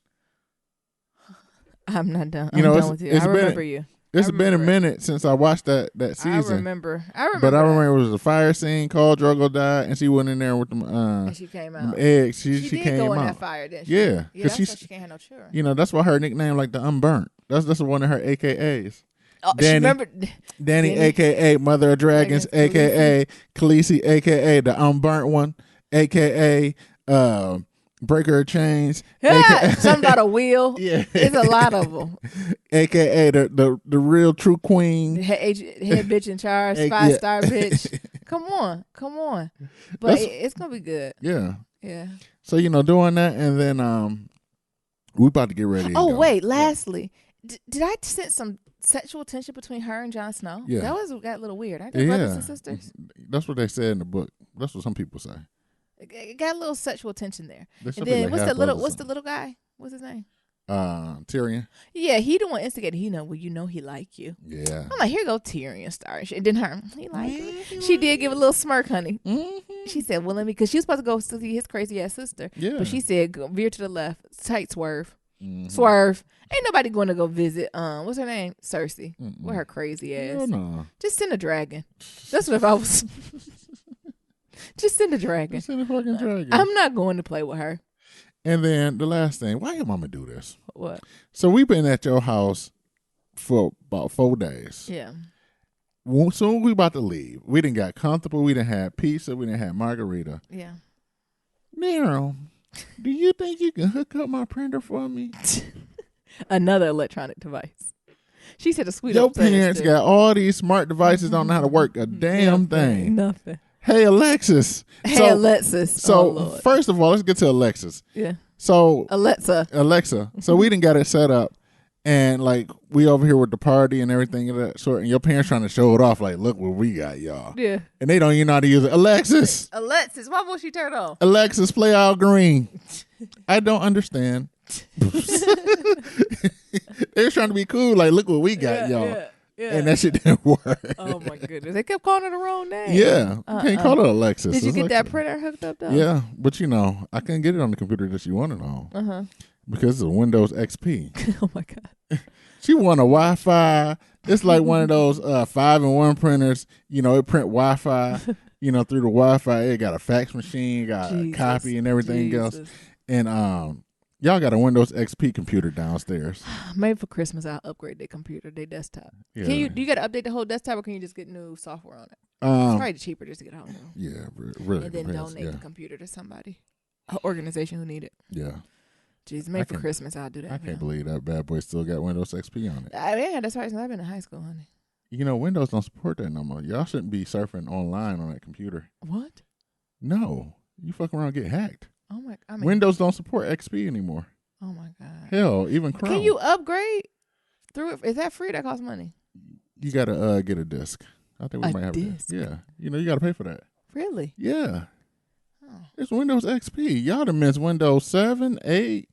I'm not done. You know, I'm done with you. I remember you. It's been a minute since I watched that season. I remember. But I remember it was a fire scene. Khal Drogo died, and she went in there with them. And she came them out. eggs. She did came go in out. that fire, didn't she? Yeah, Yeah, that's why she can't have no children. You know, that's why her nickname like the Unburnt. That's one of her AKAs. Oh, Danny, she remember Danny, AKA Mother of Dragons, AKA Khaleesi, AKA the Unburnt one, AKA Breaker of Chains. Yeah, something about a wheel. Yeah, it's a lot of them. AKA the real true queen, Head bitch in charge, 5-star bitch. Come on. But it's gonna be good. Yeah. So doing that, and then we about to get ready. Oh wait, lastly, did I sense some sexual tension between her and Jon Snow? Yeah, that got a little weird. Aren't they brothers and sisters? That's what they said in the book. That's what some people say. It got a little sexual tension there. And then like what's the little guy? What's his name? Tyrion. Yeah, he the one instigated. He he like you. Yeah. I'm like, here go Tyrion star. And then her, he like me. She did give a little smirk, honey. Mm-hmm. She said, well, because she was supposed to go see his crazy ass sister. Yeah. But she said, veer to the left, tight swerve. Mm-hmm. Swerve. Ain't nobody going to go visit, what's her name? Cersei. With her crazy ass. No. Just send a dragon. That's what if I was. Just send a dragon. Just send a fucking dragon. I'm not going to play with her. And then the last thing, why your mama do this? What? So we've been at your house for about 4 days. Yeah. Soon we about to leave. We didn't got comfortable. We didn't have pizza. We didn't have margarita. Yeah. Nero, do you think you can hook up my printer for me? Another electronic device. She said a sweet. Your parents got all these smart devices, don't know how to work a damn thing. Nothing. Hey, Alexis. Alexis. So, first of all, let's get to Alexis. Yeah. So, Alexa. So, we didn't got it set up. And, like, we over here with the party and everything of that sort. And your parents trying to show it off, like, look what we got, y'all. Yeah. And they don't even know how to use it. Alexis. Why won't she turn on? Alexis, play Al Green. I don't understand. They're trying to be cool. Like, look what we got, y'all. Yeah. And that shit didn't work. Oh my goodness! They kept calling her the wrong name. Yeah, you can't call it Alexis. Did you get that printer hooked up though? Yeah, but I couldn't get it on the computer that she wanted on. Because it's a Windows XP. Oh my god! She wanted a Wi-Fi. It's like one of those 5-in-1 printers. It print Wi-Fi. Through the Wi-Fi, it got a fax machine, got a copy, and everything else. And y'all got a Windows XP computer downstairs. Maybe for Christmas I'll upgrade their computer, their desktop. Yeah. Do you got to update the whole desktop, or can you just get new software on it? It's probably cheaper just to get a whole new. Yeah, really. And then donate the computer to somebody, an organization who need it. Yeah. Jeez, maybe for Christmas I'll do that. I can't believe that bad boy still got Windows XP on it. Yeah, that's right. Since I've been in high school, honey. Windows don't support that no more. Y'all shouldn't be surfing online on that computer. What? No, you fuck around and get hacked. Oh my! Windows don't support XP anymore. Oh my god! Hell, even Chrome. Can you upgrade? through it. Is that free? That costs money. You gotta get a disc. I think we might have disc. Yeah, you gotta pay for that. Really? Yeah. Oh. It's Windows XP. Y'all done missed Windows 7, 8,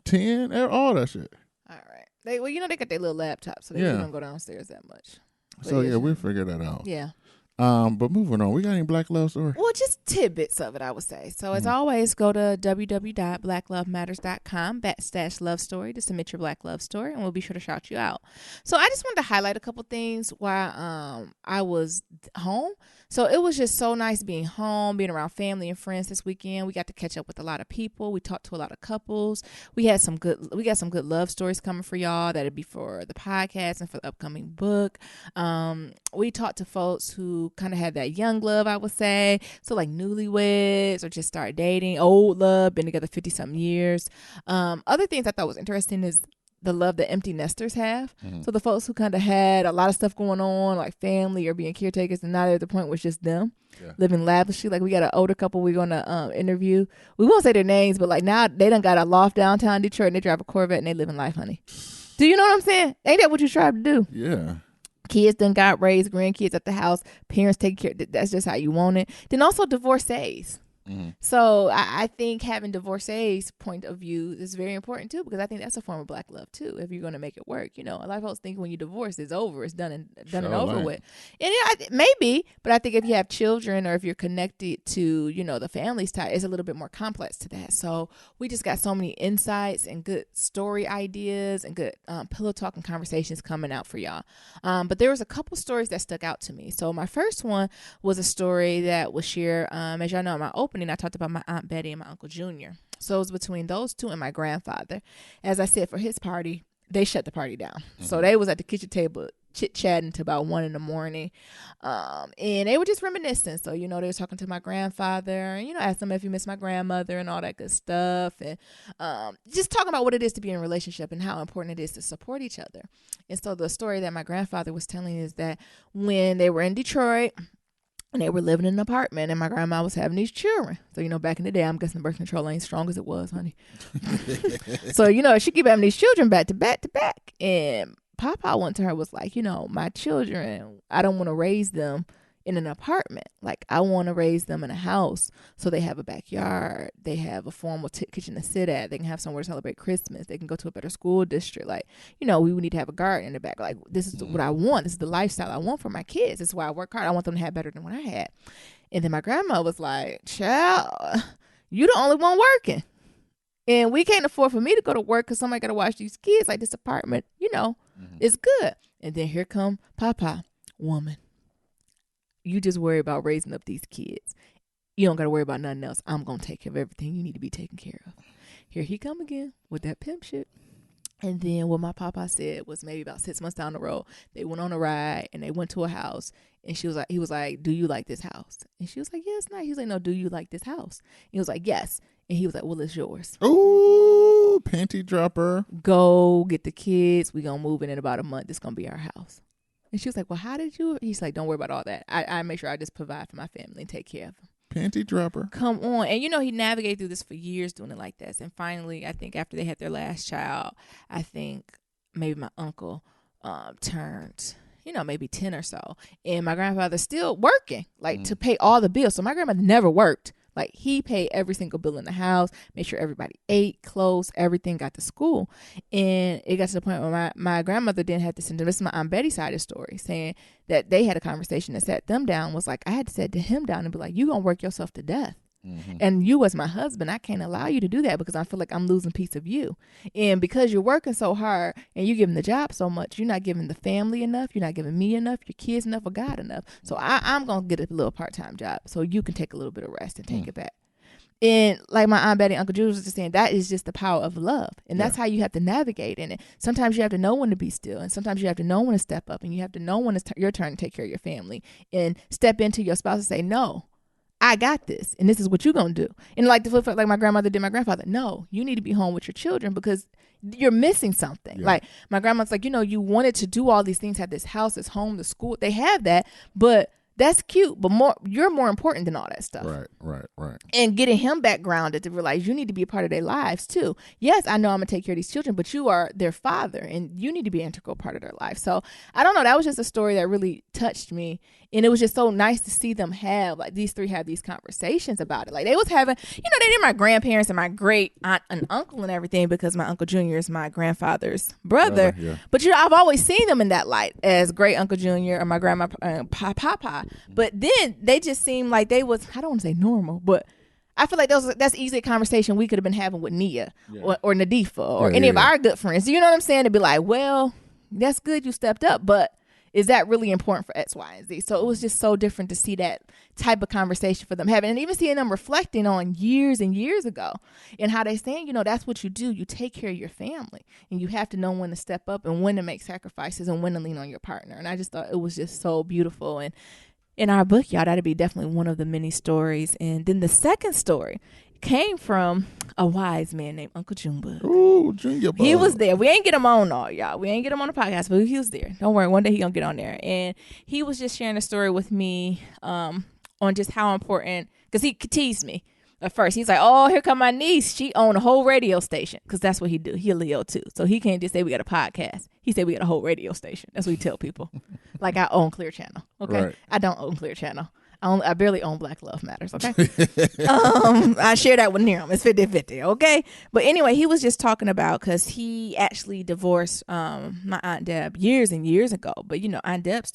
10, all that shit. All right. They got their little laptops, so they don't go downstairs that much. But so we'll figure that out. Yeah. But moving on, we got any Black Love story? Well, just tidbits of it, I would say. So as always, go to www.blacklovematters.com/love story to submit your Black Love story, and we'll be sure to shout you out. So I just wanted to highlight a couple things while I was home. So it was just so nice being home, being around family and friends this weekend. We got to catch up with a lot of people. We talked to a lot of couples. We got some good love stories coming for y'all. That'd be for the podcast and for the upcoming book. We talked to folks who kind of had that young love, I would say. So like newlyweds or just start dating, old love, been together 50 something years. Other things I thought was interesting is the love that empty nesters have. Mm-hmm. So the folks who kind of had a lot of stuff going on, like family or being caretakers, and now they're at the point where it's just them living lavishly. Like we got an older couple we're going to interview. We won't say their names, but like now they done got a loft downtown Detroit and they drive a Corvette and they living life, honey. Do you know what I'm saying? Ain't that what you tried to do? Yeah. Kids done got raised, grandkids at the house, parents take care. That's just how you want it. Then also divorcees. Mm-hmm. So I think having divorcees' point of view is very important too, because I think that's a form of Black love too. If you're going to make it work, a lot of folks think when you divorce, it's over, it's done and over with. And maybe, but I think if you have children or if you're connected to the family's tie, it's a little bit more complex to that. So we just got so many insights and good story ideas and good pillow talk and conversations coming out for y'all. But there was a couple stories that stuck out to me. So my first one was a story that was shared, as y'all know, in my opening, I talked about my Aunt Betty and my Uncle Junior. So it was between those two and my grandfather. As I said, for his party, they shut the party down. Mm-hmm. So they was at the kitchen table chit-chatting to about 1 a.m. And they were just reminiscing. So, they were talking to my grandfather and, asked them if he missed my grandmother and all that good stuff. And just talking about what it is to be in a relationship and how important it is to support each other. And so the story that my grandfather was telling is that when they were in Detroit, and they were living in an apartment, and my grandma was having these children. So, back in the day, I'm guessing birth control ain't strong as it was, honey. So, she keep having these children back to back to back. And Papa went to her, was like, my children, I don't want to raise them in an apartment. Like, I want to raise them in a house so they have a backyard. They have a formal kitchen to sit at. They can have somewhere to celebrate Christmas. They can go to a better school district. Like, we would need to have a garden in the back. Like, this is what I want. This is the lifestyle I want for my kids. This is why I work hard. I want them to have better than what I had. And then my grandma was like, child, you the only one working. And we can't afford for me to go to work because somebody got to watch these kids. Like, this apartment, is good. And then here come Papa, woman. You just worry about raising up these kids. You don't got to worry about nothing else. I'm going to take care of everything you need to be taken care of. Here he come again with that pimp shit. And then what my papa said was maybe about 6 months down the road, they went on a ride and they went to a house. And he was like, do you like this house? And she was like, yeah, it's nice. He was like, no, do you like this house? And he was like, yes. And he was like, well, it's yours. Ooh, panty dropper. Go get the kids. We going to move in about a month. It's going to be our house. And she was like, well, how did you? He's like, don't worry about all that. I make sure I just provide for my family and take care of them. Panty dropper. Come on. And, he navigated through this for years doing it like this. And finally, I think after they had their last child, I think maybe my uncle turned, maybe 10 or so. And my grandfather's still working, to pay all the bills. So my grandmother never worked. Like, he paid every single bill in the house, made sure everybody ate, clothes, everything, got to school. And it got to the point where my grandmother didn't have to send them. This is my Aunt Betty's side of the story, saying that they had a conversation that sat them down, was like, I had to sit him down and be like, you going to work yourself to death. Mm-hmm. And you as my husband, I can't allow you to do that because I feel like I'm losing a piece of you. And because you're working so hard and you're giving the job so much, you're not giving the family enough. You're not giving me enough, your kids enough, or God enough. So I'm going to get a little part-time job so you can take a little bit of rest and take it back. And like my Aunt Betty and Uncle Jules was just saying, that is just the power of love. And that's how you have to navigate in it. Sometimes you have to know when to be still. And sometimes you have to know when to step up. And you have to know when it's your turn to take care of your family. And step into your spouse and say, no, I got this. And this is what you're going to do. And like the flip side, like my grandmother did my grandfather. No, you need to be home with your children because you're missing something. Yeah. Like my grandma's like, you wanted to do all these things, have this house, this home, the school. They have that. But That's cute, but you're more important than all that stuff. Right. And getting him back grounded to realize you need to be a part of their lives too. Yes, I know I'm gonna take care of these children, but you are their father, and you need to be an integral part of their life. So I don't know. That was just a story that really touched me, and it was just so nice to see them have these three have these conversations about it. Like they was having, they did my grandparents and my great aunt and uncle and everything, because my Uncle Junior is my grandfather's brother. Yeah. But I've always seen them in that light as great Uncle Junior or my grandma Papa. But then they just seemed like they was, I don't want to say normal, but I feel like that's easily a conversation we could have been having with Nia or Nadifa or any of our good friends. You know what I'm saying? To be like, well, that's good you stepped up, but is that really important for X, Y, and Z? So it was just so different to see that type of conversation for them having, and even seeing them reflecting on years and years ago and how they saying, that's what you do. You take care of your family, and you have to know when to step up and when to make sacrifices and when to lean on your partner. And I just thought it was just so beautiful. And in our book, y'all, that'd be definitely one of the many stories. And then the second story came from a wise man named Uncle Junebug. Ooh, Junior Bug. He was there. We ain't get him on all, y'all. We ain't get him on the podcast, but he was there. Don't worry. One day he gonna get on there. And he was just sharing a story with me on just how important, because he teased me at first. He's like, oh, here come my niece. She owned a whole radio station, because that's what he do. He a Leo too. So he can't just say we got a podcast. He said we got a whole radio station. That's what he tell people. Like I own Clear Channel. Okay. Right. I don't own Clear Channel. I barely own Black Love Matters, okay? I share that with Niram. It's 50-50, okay? But anyway, he was just talking about, because he actually divorced my Aunt Deb years and years ago. But, Aunt Deb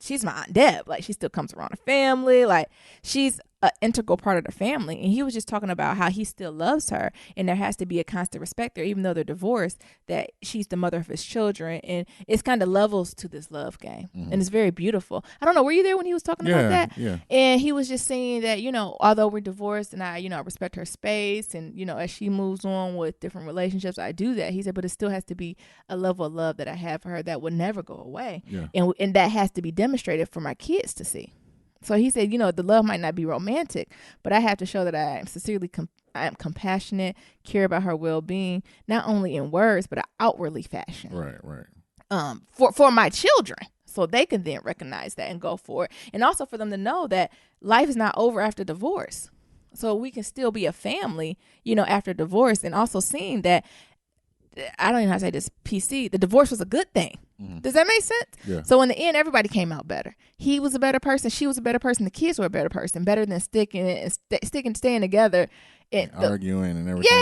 she's my Aunt Deb. Like, she still comes around the family. Like, she's an integral part of the family. And he was just talking about how he still loves her, and there has to be a constant respect there, even though they're divorced, that she's the mother of his children. And it's kind of levels to this love game. Mm-hmm. And it's very beautiful. I don't know, were you there when he was talking about that? Yeah. And he was just saying that, although we're divorced and I respect her space, and, as she moves on with different relationships, I do that. He said, but it still has to be a level of love that I have for her that will never go away. Yeah. And that has to be demonstrated for my kids to see. So he said, the love might not be romantic, but I have to show that I am sincerely, I am compassionate, care about her well-being, not only in words, but outwardly fashion. Right. For my children, so they can then recognize that and go for it. And also for them to know that life is not over after divorce. So we can still be a family, after divorce, and also seeing that, I don't even know how to say this, PC, the divorce was a good thing. Mm-hmm. Does that make sense? Yeah. So in the end, everybody came out better. He was a better person. She was a better person. The kids were a better person, better than staying together. And arguing and everything.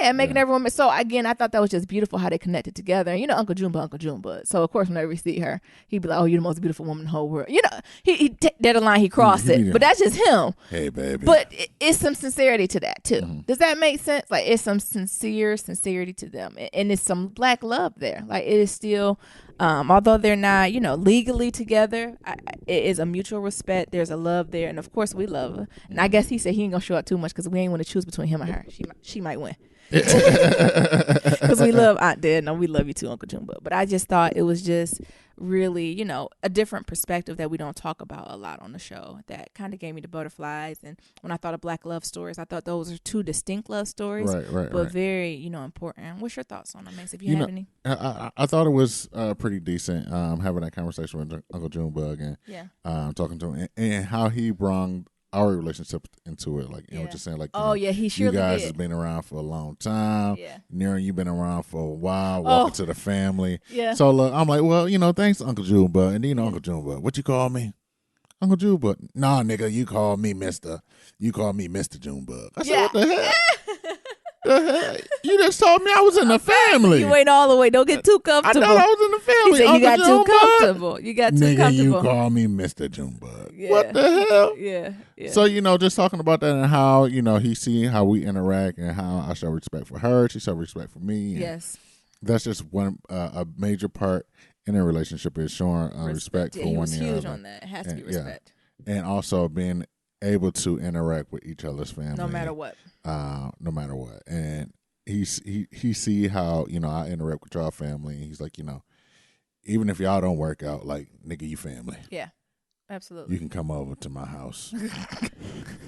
And making everyone. So again, I thought that was just beautiful how they connected together. And Uncle Junebug. So of course, whenever we see her, he'd be like, "Oh, you're the most beautiful woman in the whole world." There's a line he crossed it, but that's just him. Hey, baby. But it's some sincerity to that too. Mm-hmm. Does that make sense? Like it's some sincerity to them, and it's some Black love there. Like it is still. Although they're not, legally together, it is a mutual respect. There's a love there, and of course we love her. And I guess he said he ain't gonna show up too much because we ain't want to choose between him and her. She might win because we love Aunt Deb. No, we love you too, Uncle Junebug. But I just thought it was just really, a different perspective that we don't talk about a lot on the show. That kind of gave me the butterflies. And when I thought of Black love stories, I thought those are two distinct love stories, but very, important. What's your thoughts on them, Mace? If you have any, I thought it was pretty decent having that conversation with Uncle Junebug and talking to him and how he brought our relationship into it, like what you're saying, like he surely you guys did. has been around for a long time. Yeah, Niran, you've been around for a while, welcome to the family. Yeah. So I'm like, well, thanks, Uncle Junebug, and Uncle Junebug, what you call me? Uncle Junebug? Nah, nigga, you call me Mister Junebug. I said, what the hell? You just told me I was in the family. You ain't all the way. Don't get too comfortable. I thought I was in the family. He said, you got too comfortable. You got too Nigga, comfortable. You call me Mr. Junebug. Yeah. What the hell? Yeah. So, just talking about that and how, he see how we interact and how I show respect for her. She show respect for me. Yes. That's just one a major part in a relationship is showing respect for one another. Huge on that. It has to be respect. Yeah. And also being able to interact with each other's family. No matter what. And he see how, I interact with y'all family. And he's like, even if y'all don't work out, like, nigga, you family. Yeah, absolutely. You can come over to my house,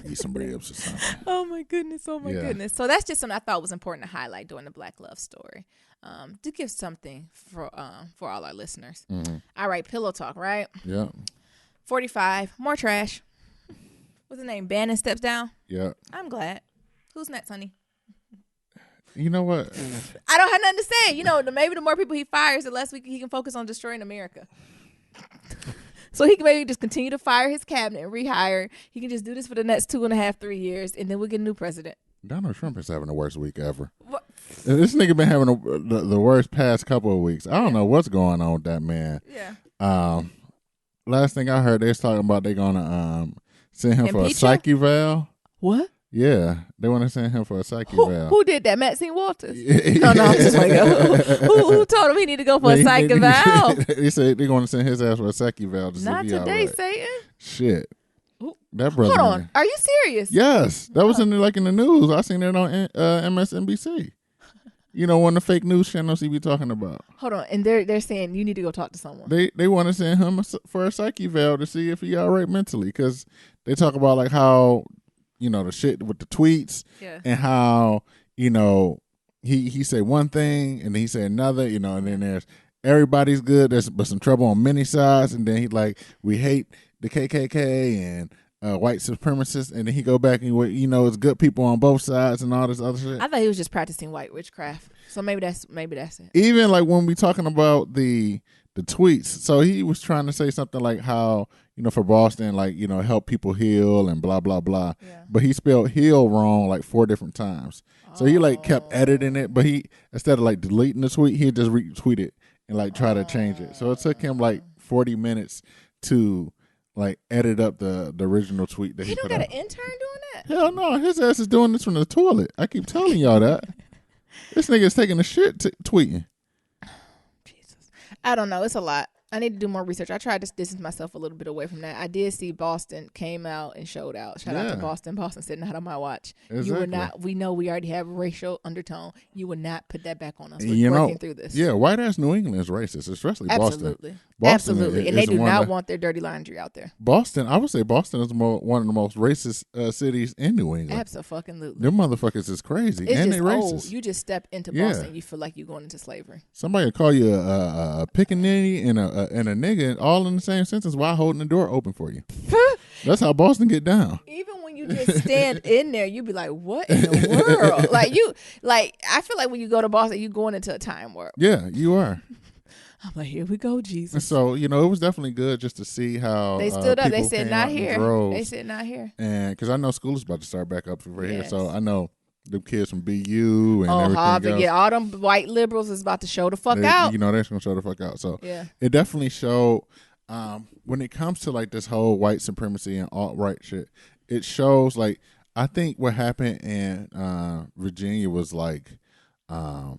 eat some ribs or something. Oh, my goodness. So that's just something I thought was important to highlight during the Black love story. To give something for all our listeners. Mm-hmm. All right, pillow talk, right? Yeah. 45. More trash. What's his name? Bannon steps down. Yeah. I'm glad. Who's next, honey? You know what? I don't have nothing to say. You know, maybe the more people he fires, the less he can focus on destroying America. So he can maybe just continue to fire his cabinet and rehire. He can just do this for the next 2.5, 3 years, and then we'll get a new president. Donald Trump is having the worst week ever. What? This nigga been having the worst past couple of weeks. I don't know what's going on with that man. Yeah. Last thing I heard, they was talking about they gonna send him for a psych eval. What? Yeah, they want to send him for a psych eval. Who did that? Maxine Waters? No, I'm just like, who told him he need to go for a psych eval? They said they're going to send his ass for a psych eval. Not today, Satan. Shit. That brother. Hold on. Are you serious? Yes, that was in the news. I seen it on MSNBC. You know, one of the fake news channels he be talking about. Hold on, and they're saying you need to go talk to someone. They want to send him for a psych eval to see if he all right mentally, because they talk about like how, you know, the shit with the tweets, and how, you know, he said one thing and then he said another, you know, and then there's everybody's good, but some trouble on many sides, and then he like, we hate the KKK and white supremacists, and then he go back and, you know, it's good people on both sides and all this other shit. I thought he was just practicing white witchcraft, so maybe that's it. Even like when we talking about the tweets, so he was trying to say something like how, you know, for Boston, like, you know, help people heal and blah blah blah, but he spelled heal wrong like 4 different times. So he like kept editing it, but he, instead of like deleting the tweet, he'd just retweet it and like try to change it. So it took him like 40 minutes to like edit up the original tweet that he don't put got out. an intern doing that? Hell no, his ass is doing this from the toilet. I keep telling y'all that. This nigga's taking a shit tweeting. Jesus. I don't know. It's a lot. I need to do more research. I tried to distance myself a little bit away from that. I did see Boston came out and showed out. Shout out to Boston. Boston said not on my watch. Exactly. You would not. We know we already have racial undertone. You would not put that back on us. We're working through this. Yeah, white ass New England is racist, especially Absolutely. Boston. Absolutely. And they do not want their dirty laundry out there. Boston, I would say Boston is one of the most racist cities in New England. Absolutely. Them motherfuckers is crazy. It's and just they racist. old. You just step into Boston, you feel like you're going into slavery. Somebody will call you a pickaninny and a nigga all in the same sentence while holding the door open for you. That's how Boston get down. Even when you just stand in there, you be like, what in the world? I feel like when you go to Boston, you going into a time warp. Yeah, you are. I'm like, here we go, Jesus. And so, you know, it was definitely good just to see how they stood up. They said, not here. They said, not here. And because I know school is about to start back up for here. So I know the kids from BU and everything Harvard, else. Yeah, all them white liberals is about to show the fuck out. You know, they're going to show the fuck out. So it definitely showed, when it comes to like this whole white supremacy and alt-right shit, it shows like, I think what happened in Virginia was like, a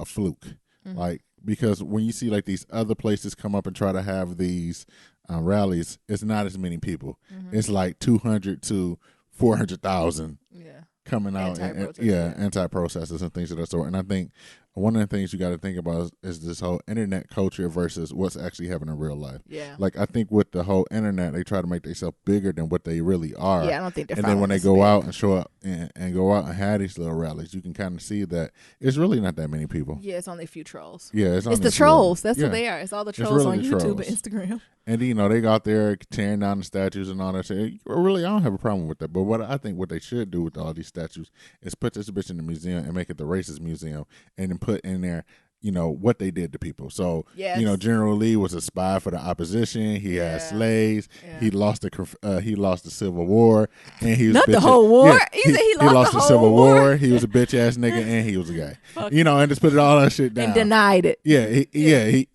fluke. Mm-hmm. Like, because when you see like these other places come up and try to have these rallies, it's not as many people. Mm-hmm. It's like 200 to 400,000 coming out. Anti-protesters and things of that sort. And I think one of the things you got to think about is this whole internet culture versus what's actually happening in real life. Yeah. Like, I think with the whole internet, they try to make themselves bigger than what they really are. Yeah, I don't think they're. And then when they go out and show up and go out and have these little rallies, you can kind of see that it's really not that many people. Yeah, it's only a few trolls. Yeah, it's the trolls. That's what they are. It's all the trolls on YouTube and Instagram. And, you know, they go out there tearing down the statues and all that shit. Really, I don't have a problem with that. But what I think what they should do with all these statues is put this bitch in the museum and make it the racist museum, and then put in there, you know, what they did to people. So, you know, General Lee was a spy for the opposition. He had slaves. Yeah. He lost the Civil War, and he was not the whole war. Yeah, he lost the Civil War. He was a bitch ass nigga, and he was a guy. You know, and just put all that shit down and denied it. He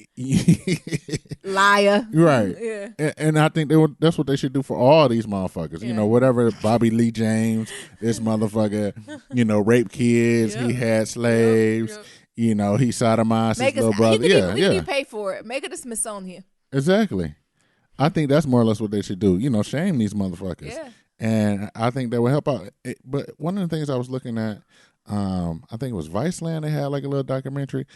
liar. Right. Yeah. And I think that's what they should do for all these motherfuckers. You know, whatever Bobby Lee James, this motherfucker, you know, raped kids. He had slaves. You know, he sodomized his little brother. You can pay for it. Make it a Smithsonian. Exactly. I think that's more or less what they should do. You know, shame these motherfuckers. Yeah. And I think that would help out. But one of the things I was looking at, I think it was Viceland. They had like a little documentary.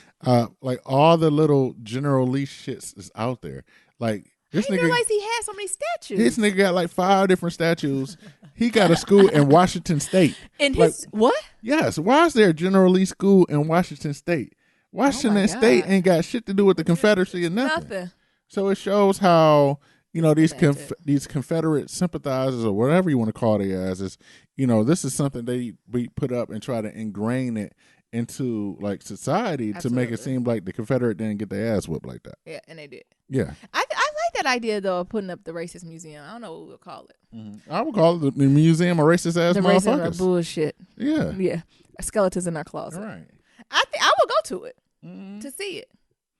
Like all the little General Lee shits is out there. Like, this I didn't realize he had so many statues. This nigga got like 5 different statues. He got a school in Washington State. In his what? Yes. Why is there a General Lee school in Washington State? Washington State ain't got shit to do with the Confederacy or nothing. So it shows how, these Confederate sympathizers or whatever you want to call their asses, this is something we put up and try to ingrain it into like society to make it seem like the Confederate didn't get their ass whipped like that. Yeah, and they did. Yeah. I like that idea though of putting up the racist museum. I don't know what we'll call it. Mm-hmm. I would call it the museum of racist ass motherfuckers. Racist bullshit. Yeah. Yeah. Skeletons in our closet. Right. I would go to it to see it.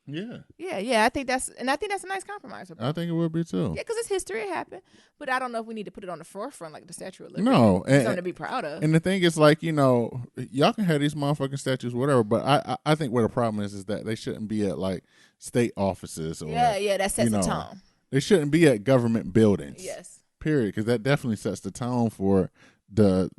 Yeah. Yeah. I think that's a nice compromise. I think it would be too. Yeah, because it's history. It happened. But I don't know if we need to put it on the forefront like the Statue of Liberty. No. It's something to be proud of. And the thing is, like, y'all can have these motherfucking statues, whatever, but I think where the problem is that they shouldn't be at, like, state offices. Or, that sets the tone. They shouldn't be at government buildings. Yes. Period, because that definitely sets the tone for the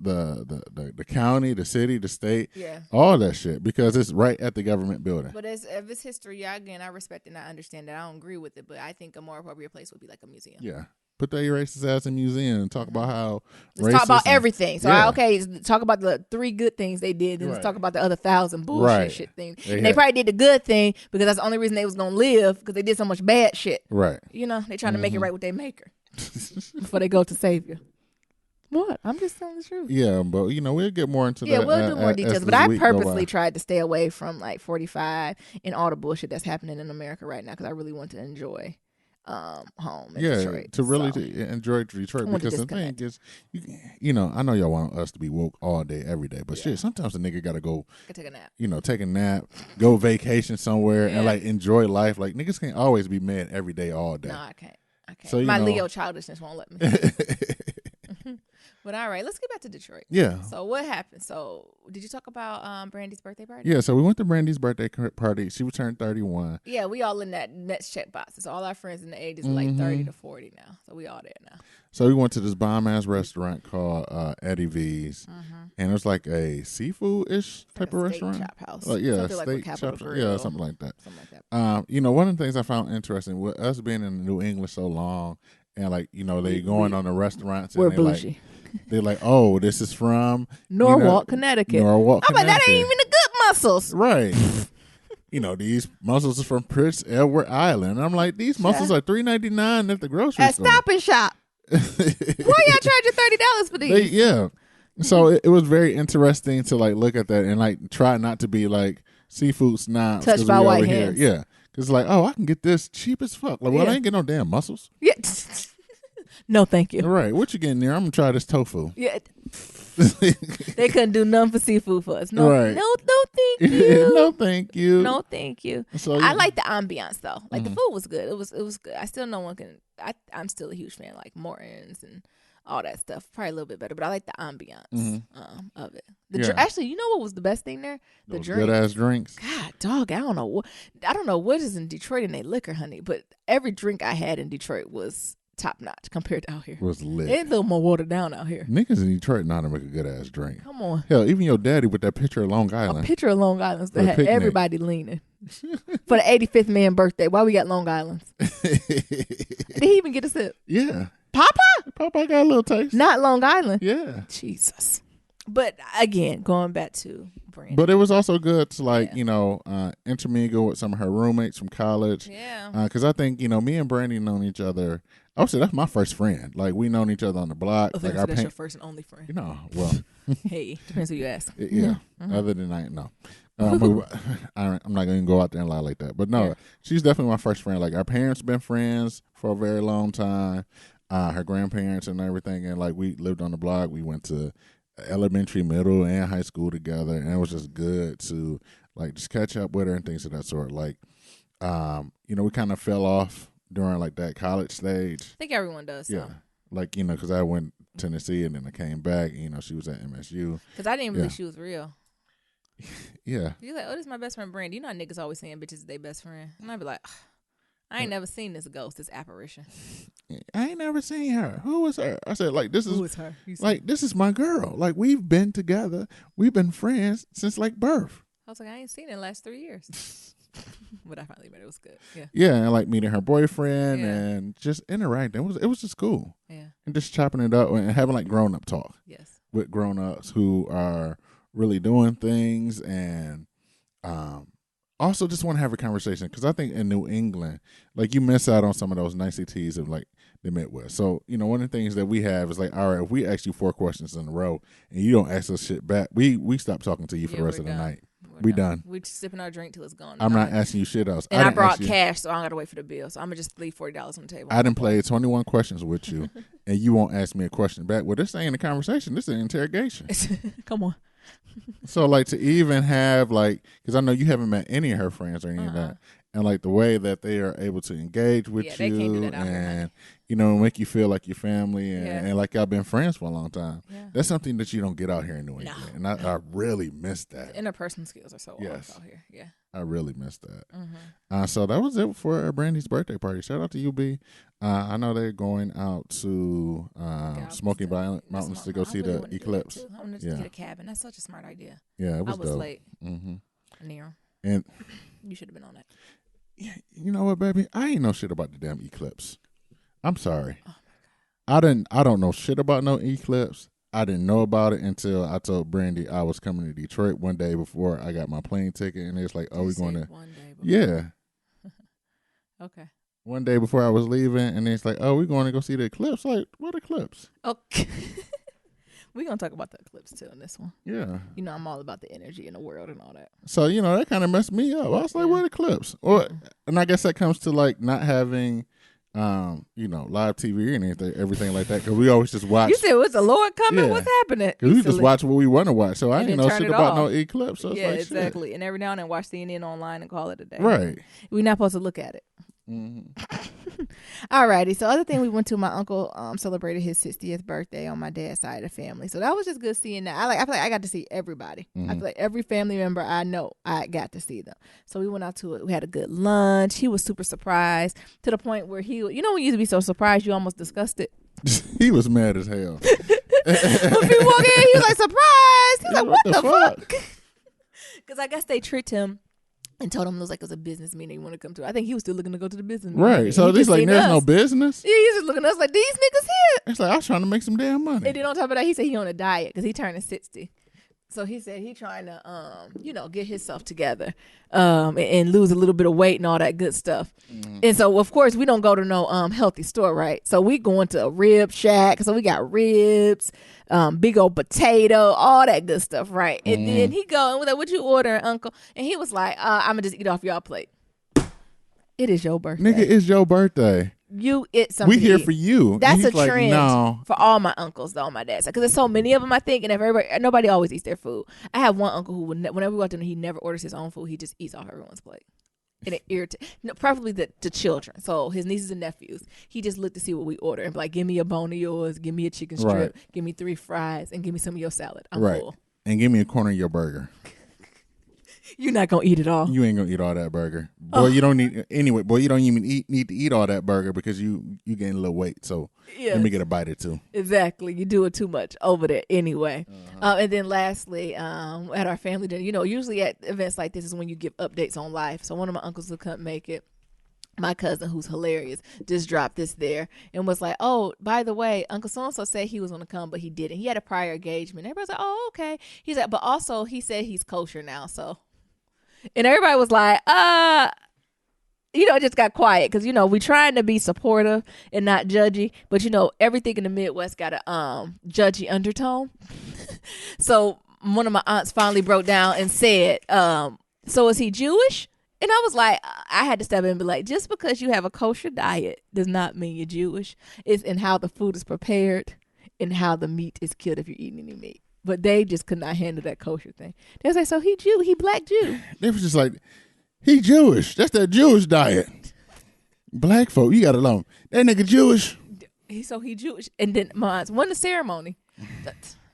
county, the city, the state, all that shit, because it's right at the government building. But if it's history, again, I respect it and I understand that. I don't agree with it, but I think a more appropriate place would be like a museum. Yeah. Put that racist ass in a museum and talk about how let's talk about everything. So, talk about the 3 good things they did, and let's talk about the other 1,000 bullshit shit things. And they probably did the good thing because that's the only reason they was going to live, because they did so much bad shit. Right. They trying to make it right with their maker before they go to Savior. What? I'm just telling the truth. Yeah, but we'll get more into that. Yeah, we'll do more details. But I purposely tried to stay away from like 45 and all the bullshit that's happening in America right now, because I really want to enjoy home in Detroit. To enjoy Detroit, because the thing is, I know y'all want us to be woke all day, every day, but shit, sometimes a nigga gotta go take a nap. Take a nap, go vacation somewhere, and like enjoy life. Like niggas can't always be mad every day, all day. No, I can't. So my Leo childishness won't let me. But all right, let's get back to Detroit. Yeah. So what happened? So did you talk about Brandy's birthday party? Yeah, so we went to Brandy's birthday party. She was turned 31. Yeah, we all in that next check box. So all our friends in the ages are like 30 to 40 now. So we all there now. So we went to this bomb-ass restaurant called Eddie V's. And it was like a seafood-ish type of restaurant. Chop house. Steak chop. Yeah, something like that. One of the things I found interesting with us being in New England so long, and like, they going on the restaurants. We're and bougie. They're like, oh, this is from Norwalk, Connecticut. I'm like, that ain't even the good mussels. Right. These mussels are from Prince Edward Island. And I'm like, these mussels are $3.99 at the grocery store. Stop and Shop. Why y'all charging $30 for these? So it was very interesting to like look at that and like try not to be like seafood snobs. Touched by white hands. Yeah. Because like, oh, I can get this cheap as fuck. Like, well, I ain't get no damn mussels. Yeah. No, thank you. All right, what you getting there? I'm gonna try this tofu. Yeah. They couldn't do nothing for seafood for us. No, right. no, thank you. No, thank you. No, thank you. So, I like the ambiance though. Like the food was good. It was good. I still know one can. I'm still a huge fan, like Morton's and all that stuff. Probably a little bit better, but I like the ambiance of it. Actually, you know what was the best thing there? The drinks. Good ass drinks. God, dog, I don't know what is in Detroit in their liquor, honey. But every drink I had in Detroit was top notch compared to out here. Was lit. It's a little more watered down out here. Niggas in Detroit know how to make a good ass drink. Come on. Hell, even your daddy with that picture of Long Island. A picture of Long Island that had everybody leaning. For the 85th man birthday. Why we got Long Islands? Did he even get a sip? Yeah. Papa got a little taste. Not Long Island. Yeah. Jesus. But again, going back to Brandy. But it was also good to like, intermingle with some of her roommates from college. Yeah. Because I think, me and Brandy known each other. I would say that's my first friend. Like we known each other on the block. Like that's your first and only friend. Well. Hey, depends who you ask. Yeah. Other than that, no. I'm not going to go out there and lie like that. But no, she's definitely my first friend. Like our parents been friends for a very long time. Her grandparents and everything. And like we lived on the block. We went to elementary, middle, and high school together. And it was just good to like just catch up with her and things of that sort. Like, we kind of fell off during like that college stage. I think everyone does. Yeah. Like, because I went to Tennessee and then I came back. And, she was at MSU. Because I didn't believe she was real. Yeah. You're like, oh, this is my best friend Brandy. You know how niggas always saying bitches is their best friend. And I'd be like, I ain't never seen this ghost, this apparition. I ain't never seen her. Who was her? I said, like, this is who is her? Like, this is my girl. Like, we've been together. We've been friends since like birth. I was like, I ain't seen it in the last 3 years. But I finally met it. It was good. Yeah. Yeah, and like meeting her boyfriend and just interacting. It was just cool. Yeah. And just chopping it up and having like grown up talk. Yes. With grown ups who are really doing things and also just want to have a conversation, because I think in New England, like you miss out on some of those niceties of like the Midwest. So, one of the things that we have is like, all right, if we ask you 4 questions in a row and you don't ask us shit back, we stop talking to you for the rest of the night. We done. We're just sipping our drink till it's gone. I'm not asking you shit else. And I brought cash, so I don't got to wait for the bill. So I'm going to just leave $40 on the table. I done played 21 questions with you, and you won't ask me a question back. Well, this ain't a conversation. This is an interrogation. Come on. So, like, to even have, like, because I know you haven't met any of her friends or any of that, and, like, the way that they are able to engage with you they can't do that out and, make you feel like your family and like y'all been friends for a long time. Yeah. That's something that you don't get out here in New England. And I really miss that. The interpersonal skills are so off out here. Yeah. I really miss that. So that was it for Brandy's birthday party. Shout out to UB. I know they're going out to Smoky Mountains to go see the Eclipse. I wanted to get a cabin. That's such a smart idea. Yeah, it was I was dope. late. Near. And you should have been on that. Yeah, you know what, baby? I ain't know shit about the damn Eclipse. I'm sorry. Oh my God. I don't know shit about no Eclipse. I didn't know about it until I told Brandy I was coming to Detroit one day before I got my plane ticket, and it's like, we're going to. One day before. Yeah. Okay. One day before I was leaving, and it's like, we're going to go see the Eclipse. Like, what Eclipse? Okay. We're going to talk about the Eclipse too in this one. Yeah. I'm all about the energy in the world and all that. So, that kind of messed me up. I was like, what Eclipse? And I guess that comes to like not having, live TV and everything like that. Because we always just watch. You said, was the Lord coming? Yeah. What's happening? Because we just watch what we want to watch. So I didn't know shit about no Eclipse. So yeah, like, exactly. Shit. And every now and then watch CNN online and call it a day. Right. We're not supposed to look at it. Alrighty. So other thing, we went to my uncle celebrated his 60th birthday on my dad's side of the family. So that was just good seeing that. I feel like I got to see everybody. I feel like every family member I know, I got to see them. So we went out to it. We had a good lunch. He was super surprised to the point where when you used to be so surprised you almost disgusted. He was mad as hell. When people walk in, he was like surprised. He was like, what the fuck? Because I guess they tricked him and told him it was a business meeting he wanted to come to. I think he was still looking to go to the business meeting. Right. So this like there's no business? Yeah, he's just looking at us like, these niggas here. It's like, I was trying to make some damn money. And then on top of that, he said he on a diet because he turning 60. So he said he trying to, get himself together and lose a little bit of weight and all that good stuff. And so, of course, we don't go to no healthy store, right? So we going to a rib shack. So we got ribs, big old potato, all that good stuff, right? And then he go and we're like, what you ordering, uncle? And he was like, I'm going to just eat off y'all plate. It is your birthday. Nigga, it's your birthday. You eat something. We here for you. That's a trend for all my uncles, though, on my dad's side. Because there's so many of them, I think, and nobody always eats their food. I have one uncle who, whenever we go out to him, he never orders his own food. He just eats off everyone's plate. And it irritates, preferably the children. So his nieces and nephews, he just looked to see what we order and be like, give me a bone of yours, give me a chicken strip, give me 3 fries, and give me some of your salad. I'm full. And give me a corner of your burger. You're not gonna eat it all. You ain't gonna eat all that burger, boy. You don't need anyway. Boy, you don't even need to eat all that burger because you gain a little weight. So let me get a bite or two. Exactly, you do it too much over there anyway. And then lastly, at our family dinner, usually at events like this is when you give updates on life. So one of my uncles who couldn't make it, my cousin, who's hilarious, just dropped this there and was like, oh, by the way, Uncle so-and-so said he was going to come, but he didn't. He had a prior engagement. Everybody's like, oh, okay. He's like, but also he said he's kosher now, so. And everybody was like, it just got quiet because, we trying to be supportive and not judgy. But, everything in the Midwest got a judgy undertone. So one of my aunts finally broke down and said, so is he Jewish? And I was like, I had to step in and be like, just because you have a kosher diet does not mean you're Jewish. It's in how the food is prepared and how the meat is killed if you're eating any meat. But they just could not handle that kosher thing. They was like, so he black Jew. They was just like, he Jewish. That's that Jewish diet. Black folk, you got to alone. That nigga Jewish. He Jewish. And then my aunts won the ceremony.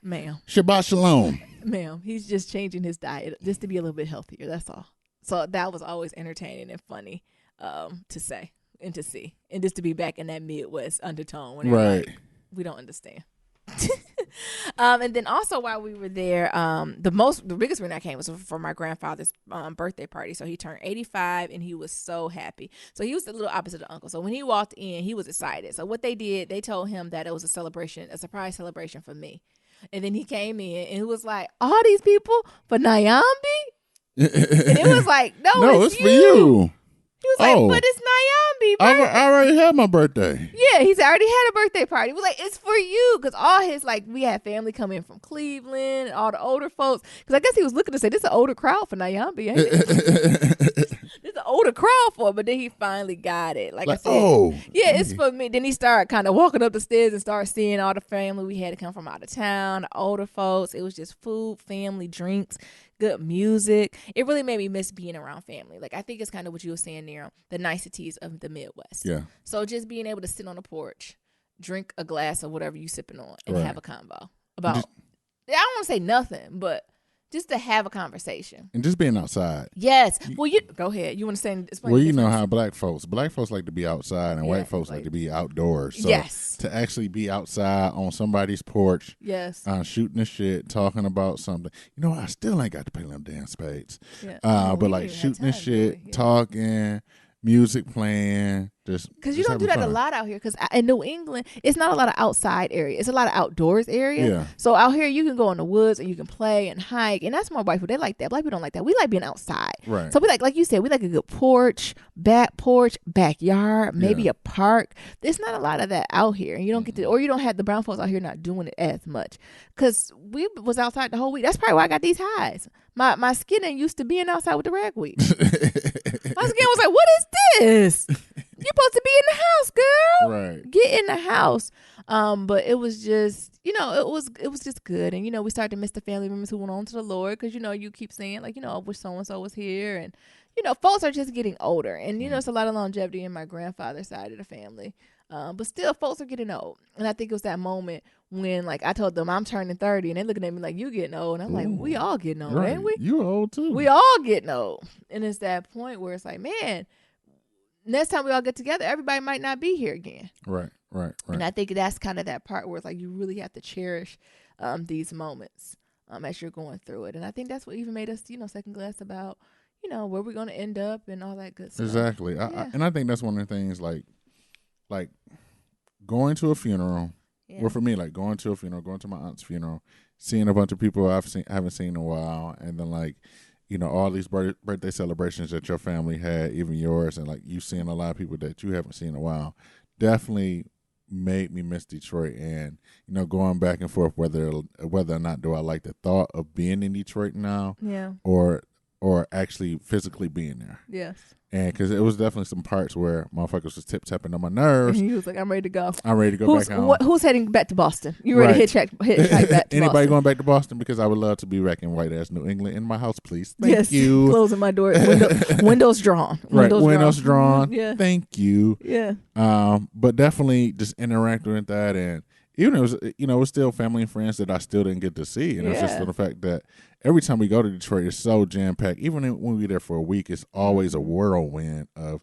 Ma'am. Shabbat shalom. Ma'am, he's just changing his diet just to be a little bit healthier. That's all. So that was always entertaining and funny to say and to see. And just to be back in that Midwest undertone. When right. Like, we don't understand. And then also while we were there, the biggest reason I came was for my grandfather's birthday party. So he turned 85 and he was so happy. So he was a little opposite of uncle. So when he walked in, he was excited. So what they did, they told him that it was a surprise celebration for me. And then he came in and he was like, all these people for Nyambi? And it was like, no, it's for you. He was like, but it's Nyambi birthday. I already had my birthday. Yeah, he's already had a birthday party. We're like, it's for you. Because all his, like, we had family come in from Cleveland and all the older folks. Because I guess he was looking to say, this is an older crowd for Nyambi, ain't it? This is an older crowd for it. But then he finally got it. Like I said, yeah, it's for me. Then he started kind of walking up the stairs and started seeing all the family we had to come from out of town, the older folks. It was just food, family, drinks, good music. It really made me miss being around family. Like, I think it's kind of what you were saying there, the niceties of the Midwest. Yeah. So just being able to sit on the porch, drink a glass of whatever you sipping on, and have a convo about, I don't want to say nothing, but just to have a conversation. And just being outside. Yes. Well, you go ahead. You want to say, explain. Well, you know how black folks like to be outside and white folks like to be outdoors. So to actually be outside on somebody's porch, shooting the shit, talking about something. You know, I still ain't got to play them damn spades. Yeah. But like shooting the shit, talking, music playing, because you don't do that a lot out here. Because in New England, it's not a lot of outside area. It's a lot of outdoors area. Yeah. So out here, you can go in the woods and you can play and hike, and that's more white people. They like that. Black people don't like that. We like being outside. Right. So we like you said, we like a good porch, backyard, maybe a park. There's not a lot of that out here, and you don't get to, or you don't have the brown folks out here not doing it as much. Because we was outside the whole week. That's probably why I got these highs. My skin ain't used to being outside with the ragweed. My skin was like, what is this? You're supposed to be in the house, girl. Right. Get in the house. But it was just, it was just good. And, we started to miss the family members who went on to the Lord. Because, you keep saying, like, I wish so-and-so was here. And, folks are just getting older. And, it's a lot of longevity in my grandfather's side of the family. But still, folks are getting old. And I think it was that moment when, like, I told them I'm turning 30. And they're looking at me like, you getting old. And I'm like, we all getting old, ain't we? You old, too. We all getting old. And it's that point where it's like, man, next time we all get together, everybody might not be here again. Right. And I think that's kind of that part where it's like you really have to cherish these moments as you're going through it. And I think that's what even made us, second guess about, where we're going to end up and all that good stuff. Exactly. And I think that's one of the things, like going to a funeral. Yeah. Well, for me, like going to a funeral, going to my aunt's funeral, seeing a bunch of people I haven't seen in a while, and then like, all these birthday celebrations that your family had, even yours, and like you seeing a lot of people that you haven't seen in a while, definitely made me miss Detroit. And going back and forth whether or not do I like the thought of being in Detroit now, or actually physically being there. Yes. And because it was definitely some parts where motherfuckers was tip-tapping on my nerves. And he was like, I'm ready to go. I'm ready to go back home. Who's heading back to Boston? You ready to hitchhike back to Anybody Boston? going back to Boston? Because I would love to be wrecking white-ass New England in my house, please. Thank you. Closing my door. Windows drawn. Windows drawn. Yeah. Thank you. Yeah. But definitely just interacting with that. And even it was, it was still family and friends that I still didn't get to see. And it was just the fact that every time we go to Detroit, it's so jam-packed. Even when we're there for a week, it's always a whirlwind of,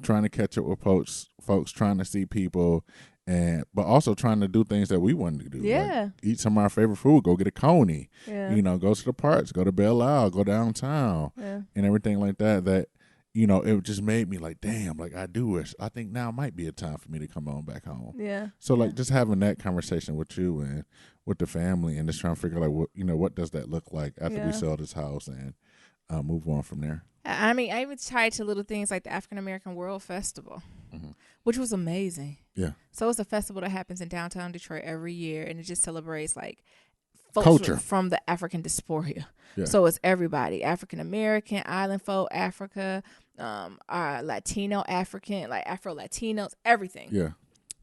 trying to catch up with folks trying to see people, but also trying to do things that we wanted to do. Yeah. Like eat some of our favorite food, go get a coney, go to the parks, go to Belle Isle, go downtown, and everything like that, it just made me like, damn, like I do wish. I think now might be a time for me to come on back home. Yeah. So like just having that conversation with you and with the family and just trying to figure out like what does that look like after we sell this house and move on from there. I mean, I even tied to little things like the African American World Festival, which was amazing. Yeah. So it's a festival that happens in downtown Detroit every year, and it just celebrates like folks culture from the African diaspora. Yeah. So it's everybody: African American, island folk, Africa, Latino African, like Afro Latinos, everything. Yeah.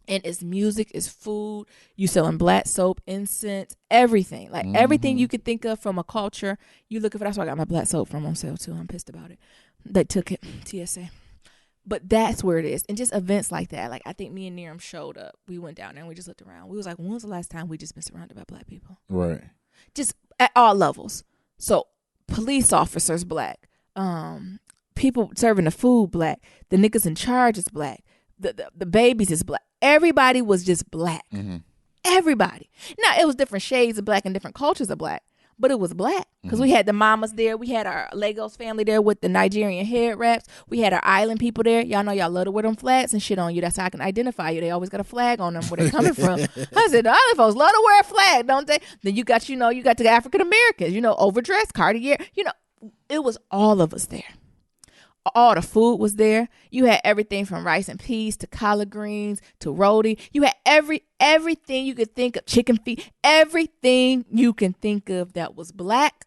And it's music, it's food. You selling black soap, incense, everything. Like everything you could think of from a culture. You looking for. That's why I got my black soap from on sale too. I'm pissed about it. They took it, TSA. But that's where it is. And just events like that. Like I think me and Niram showed up. We went down there and we just looked around. We was like, when was the last time we just been surrounded by black people? Right. Just at all levels. So police officers black. People serving the food black. The niggas in charge is black. The babies is black. Everybody was just black. Mm-hmm. Everybody. Now, it was different shades of black and different cultures of black, but it was black. Because we had the mamas there. We had our Lagos family there with the Nigerian head wraps. We had our island people there. Y'all know y'all love to wear them flags and shit on you. That's how I can identify you. They always got a flag on them where they're coming from. I said, the island folks love to wear a flag, don't they? Then you got the African Americans, overdressed, Cartier. It was all of us there. all the food was there. You had everything from rice and peas to collard greens to roti. You had everything you could think of, chicken feet, everything you can think of that was black.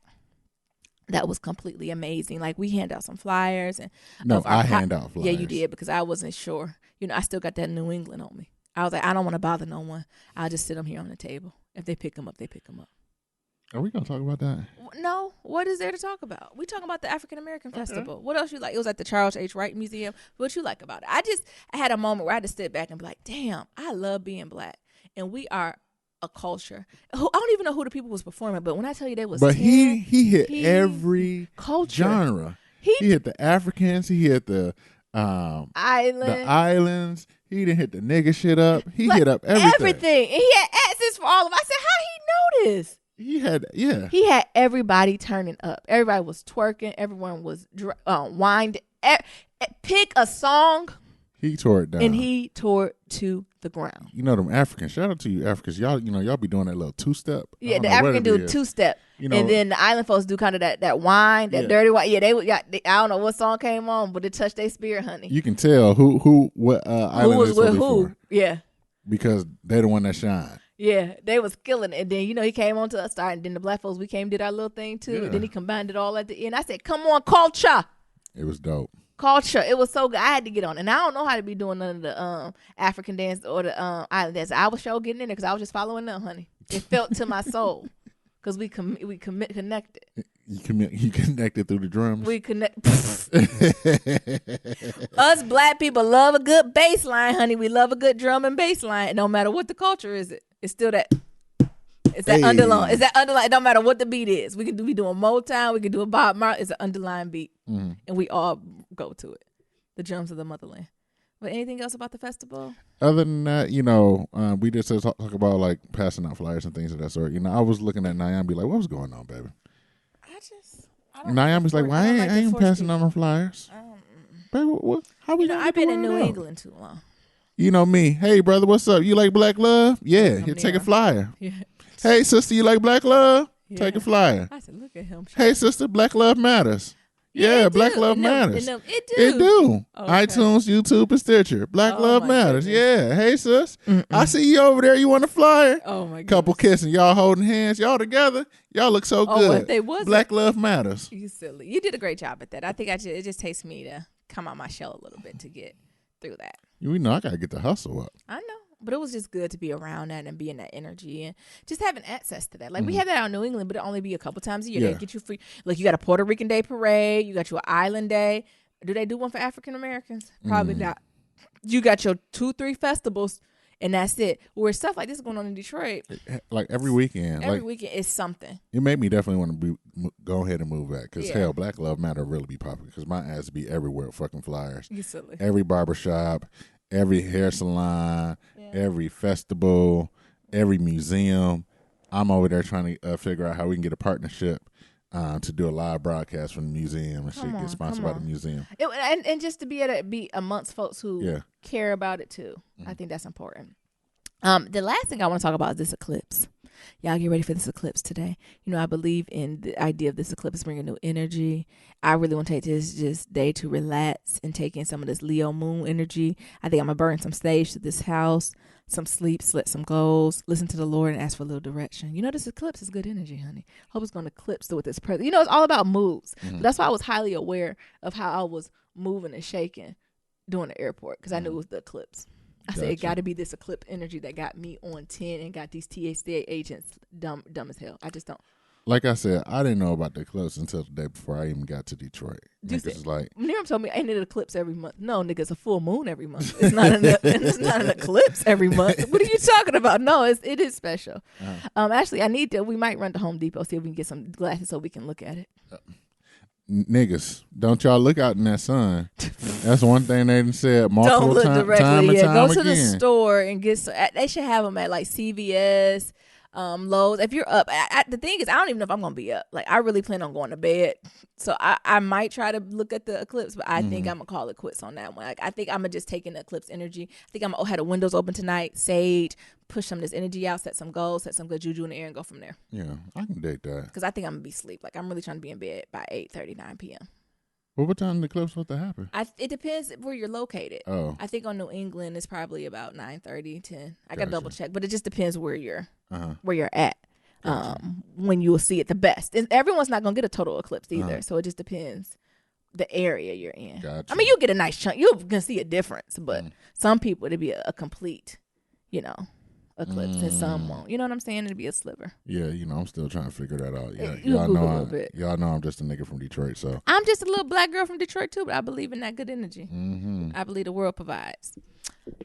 That was completely amazing. Like, we hand out some flyers and hand out flyers. Yeah, you did, because I wasn't sure. I still got that New England on me. I was like, I don't want to bother no one. I'll just sit them here on the table. If they pick them up, they pick them up. Are we gonna talk about that? No. What is there to talk about? We talking about the African American Festival. What else you like? It was at the Charles H. Wright Museum. What you like about it? I had a moment where I had to sit back and be like, damn, I love being black, and we are a culture. I don't even know who the people was performing, but when I tell you they was, but he hit every culture genre. He hit the Africans. He hit the islands. He didn't hit the nigga shit up. He hit up everything. And he had access for all of them. I said, how he know this? He had everybody turning up. Everybody was twerking. Everyone was winding. Pick a song. He tore it down. And he tore it to the ground. Them Africans. Shout out to you Africans. Y'all, y'all be doing that little two-step. Yeah, the African do two-step. And then the island folks do kind of that wine, that dirty wine. Yeah, I don't know what song came on, but it touched their spirit, honey. You can tell what island who was with who. For. Yeah. Because they the one that shine. Yeah, they was killing it. And then, he came on to us, and then the black folks, we came and did our little thing too. Yeah. And then he combined it all at the end. I said, come on, culture. It was dope. Culture. It was so good. I had to get on. And I don't know how to be doing none of the African dance or the island dance. I was sure getting in there because I was just following them, honey. It felt to my soul because we connected. You connected through the drums? We connect. Us black people love a good bass line, honey. We love a good drum and bass line. No matter what the culture is, it's still that. It's that underline. It's that underline. It don't matter what the beat is. We can be doing Motown. We can do a Bob Marley. It's an underlying beat, and we all go to it. The drums of the motherland. But anything else about the festival? Other than that, we just talk about like passing out flyers and things of that sort. I was looking at Nyambi like, what was going on, baby? Nyambi's like, well, I ain't passing out no flyers. Baby, what? How we? I've been in New England too long. You know me. Hey, brother, what's up? You like black love? Yeah, here, take a flyer. Yeah. Hey, sister, you like black love? Yeah. Take a flyer. I said, look at him. Hey, sister, black love matters. Yeah, black love matters. It do. Okay. iTunes, YouTube, and Stitcher. Black love matters. Goodness. Yeah. Hey, sis. I see you over there. You want a flyer? Oh, my God. Couple kissing. Y'all holding hands. Y'all together. Y'all look so good. If they wasn't, black love matters. You silly. You did a great job at that. I think it just takes me to come out my shell a little bit to get through that. You know, I got to get the hustle up. I know. But it was just good to be around that and be in that energy and just having access to that. Like, we have that out in New England, but it only be a couple times a year. Yeah. They get you free. Like, you got a Puerto Rican Day parade. You got your Island Day. Do they do one for African Americans? Probably not. You got your 2-3 festivals, and that's it. Where stuff like this is going on in Detroit. Like, every weekend. Every weekend is something. It made me definitely want to go ahead and move back. Because, hell, Black Love Matter really be popular. Because my ass be everywhere with fucking flyers. You silly. Every barbershop. Every hair salon, every festival, every museum. I'm over there trying to figure out how we can get a partnership to do a live broadcast from the museum and shit, get sponsored by the museum. And just to be able to be amongst folks who care about it too. I think that's important. The last thing I want to talk about is this eclipse. Y'all get ready for this eclipse today. I believe in the idea of this eclipse bringing new energy. I really want to take this day to relax and take in some of this Leo moon energy. I think I'm going to burn some sage to this house, some sleep, set some goals, listen to the Lord and ask for a little direction. This eclipse is good energy, honey. Hope it's going to eclipse with this present. It's all about moves. But that's why I was highly aware of how I was moving and shaking during the airport because I knew it was the eclipse. I said, it got to be this eclipse energy that got me on 10 and got these THC agents dumb as hell. I just don't. Like I said, I didn't know about the eclipse until the day before I even got to Detroit. Niggas like, Miriam told me, ain't it an eclipse every month? No, nigga, it's a full moon every month. It's not an eclipse every month. What are you talking about? No, it is special. Actually, we might run to Home Depot, see if we can get some glasses so we can look at it. Niggas, don't y'all look out in that sun. That's one thing they done said multiple times. Don't look directly. Go to again. The store and get. They should have them at like CVS, Lowe's. If you're up, the thing is, I don't even know if I'm gonna be up. Like, I really plan on going to bed, so I might try to look at the eclipse, but I think I'm gonna call it quits on that one. Like, I think I'm gonna just take in the eclipse energy. I think I'm gonna have the windows open tonight, sage, push some of this energy out, set some goals, set some good juju in the air, and go from there. Yeah, I can dig that. Because I think I'm gonna be asleep. Like, I'm really trying to be in bed by 8:39 p.m. Well, what time the eclipse supposed to happen? It depends where you're located. Oh. I think on New England it's probably about 9:30, 10. I got to Gotcha. double check, but it just depends where you're at. Gotcha. When you will see it the best. And everyone's not gonna get a total eclipse either, Uh-huh. so it just depends the area you're in. Gotcha. I mean, you'll get a nice chunk. You're gonna see a difference, but some people it'll be a complete, eclipse, and some won't. You know what I'm saying? It'll be a sliver. Yeah, I'm still trying to figure that out. Yeah, You'll y'all Google know a little bit. y'all know I'm just a nigga from Detroit, so I'm just a little black girl from Detroit too, but I believe in that good energy. mm-hmm. I believe the world provides.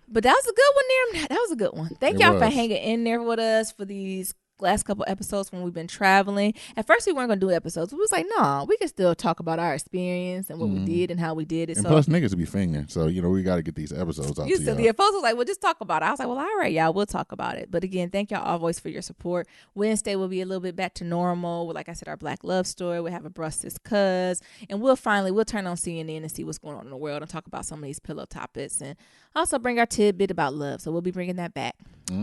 But that was a good one there. That was a good one. Thank y'all for hanging in there with us for these last couple episodes when we've been traveling. At first we weren't gonna do episodes. We was like, no, we can still talk about our experience and what we did and how we did it. And so plus niggas be fingering, so we got to get these episodes out to y'all. The folks was like, well, just talk about it. I was like, well, all right, y'all, we'll talk about it. But again, thank y'all always for your support. Wednesday will be a little bit back to normal with, like I said, our Black love story. We'll have a Brussels cuz, and we'll turn on CNN and see what's going on in the world and talk about some of these pillow topics and also bring our tidbit about love. So we'll be bringing that back.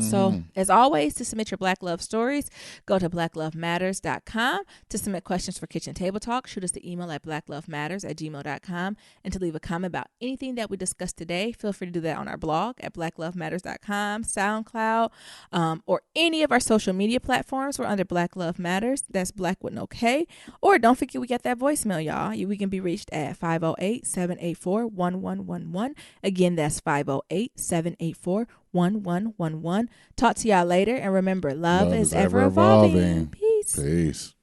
So as always, to submit your Black love stories, go to blacklovematters.com. To submit questions for Kitchen Table Talk, shoot us the email at blacklovematters@gmail.com. And to leave a comment about anything that we discussed today, feel free to do that on our blog at blacklovematters.com, SoundCloud, or any of our social media platforms. We're under Black Love Matters. That's Black with no K. Or don't forget, we got that voicemail, y'all. We can be reached at 508-784-1111. Again, that's 508-784-1111. Talk to y'all later, and remember, love is ever evolving. Peace.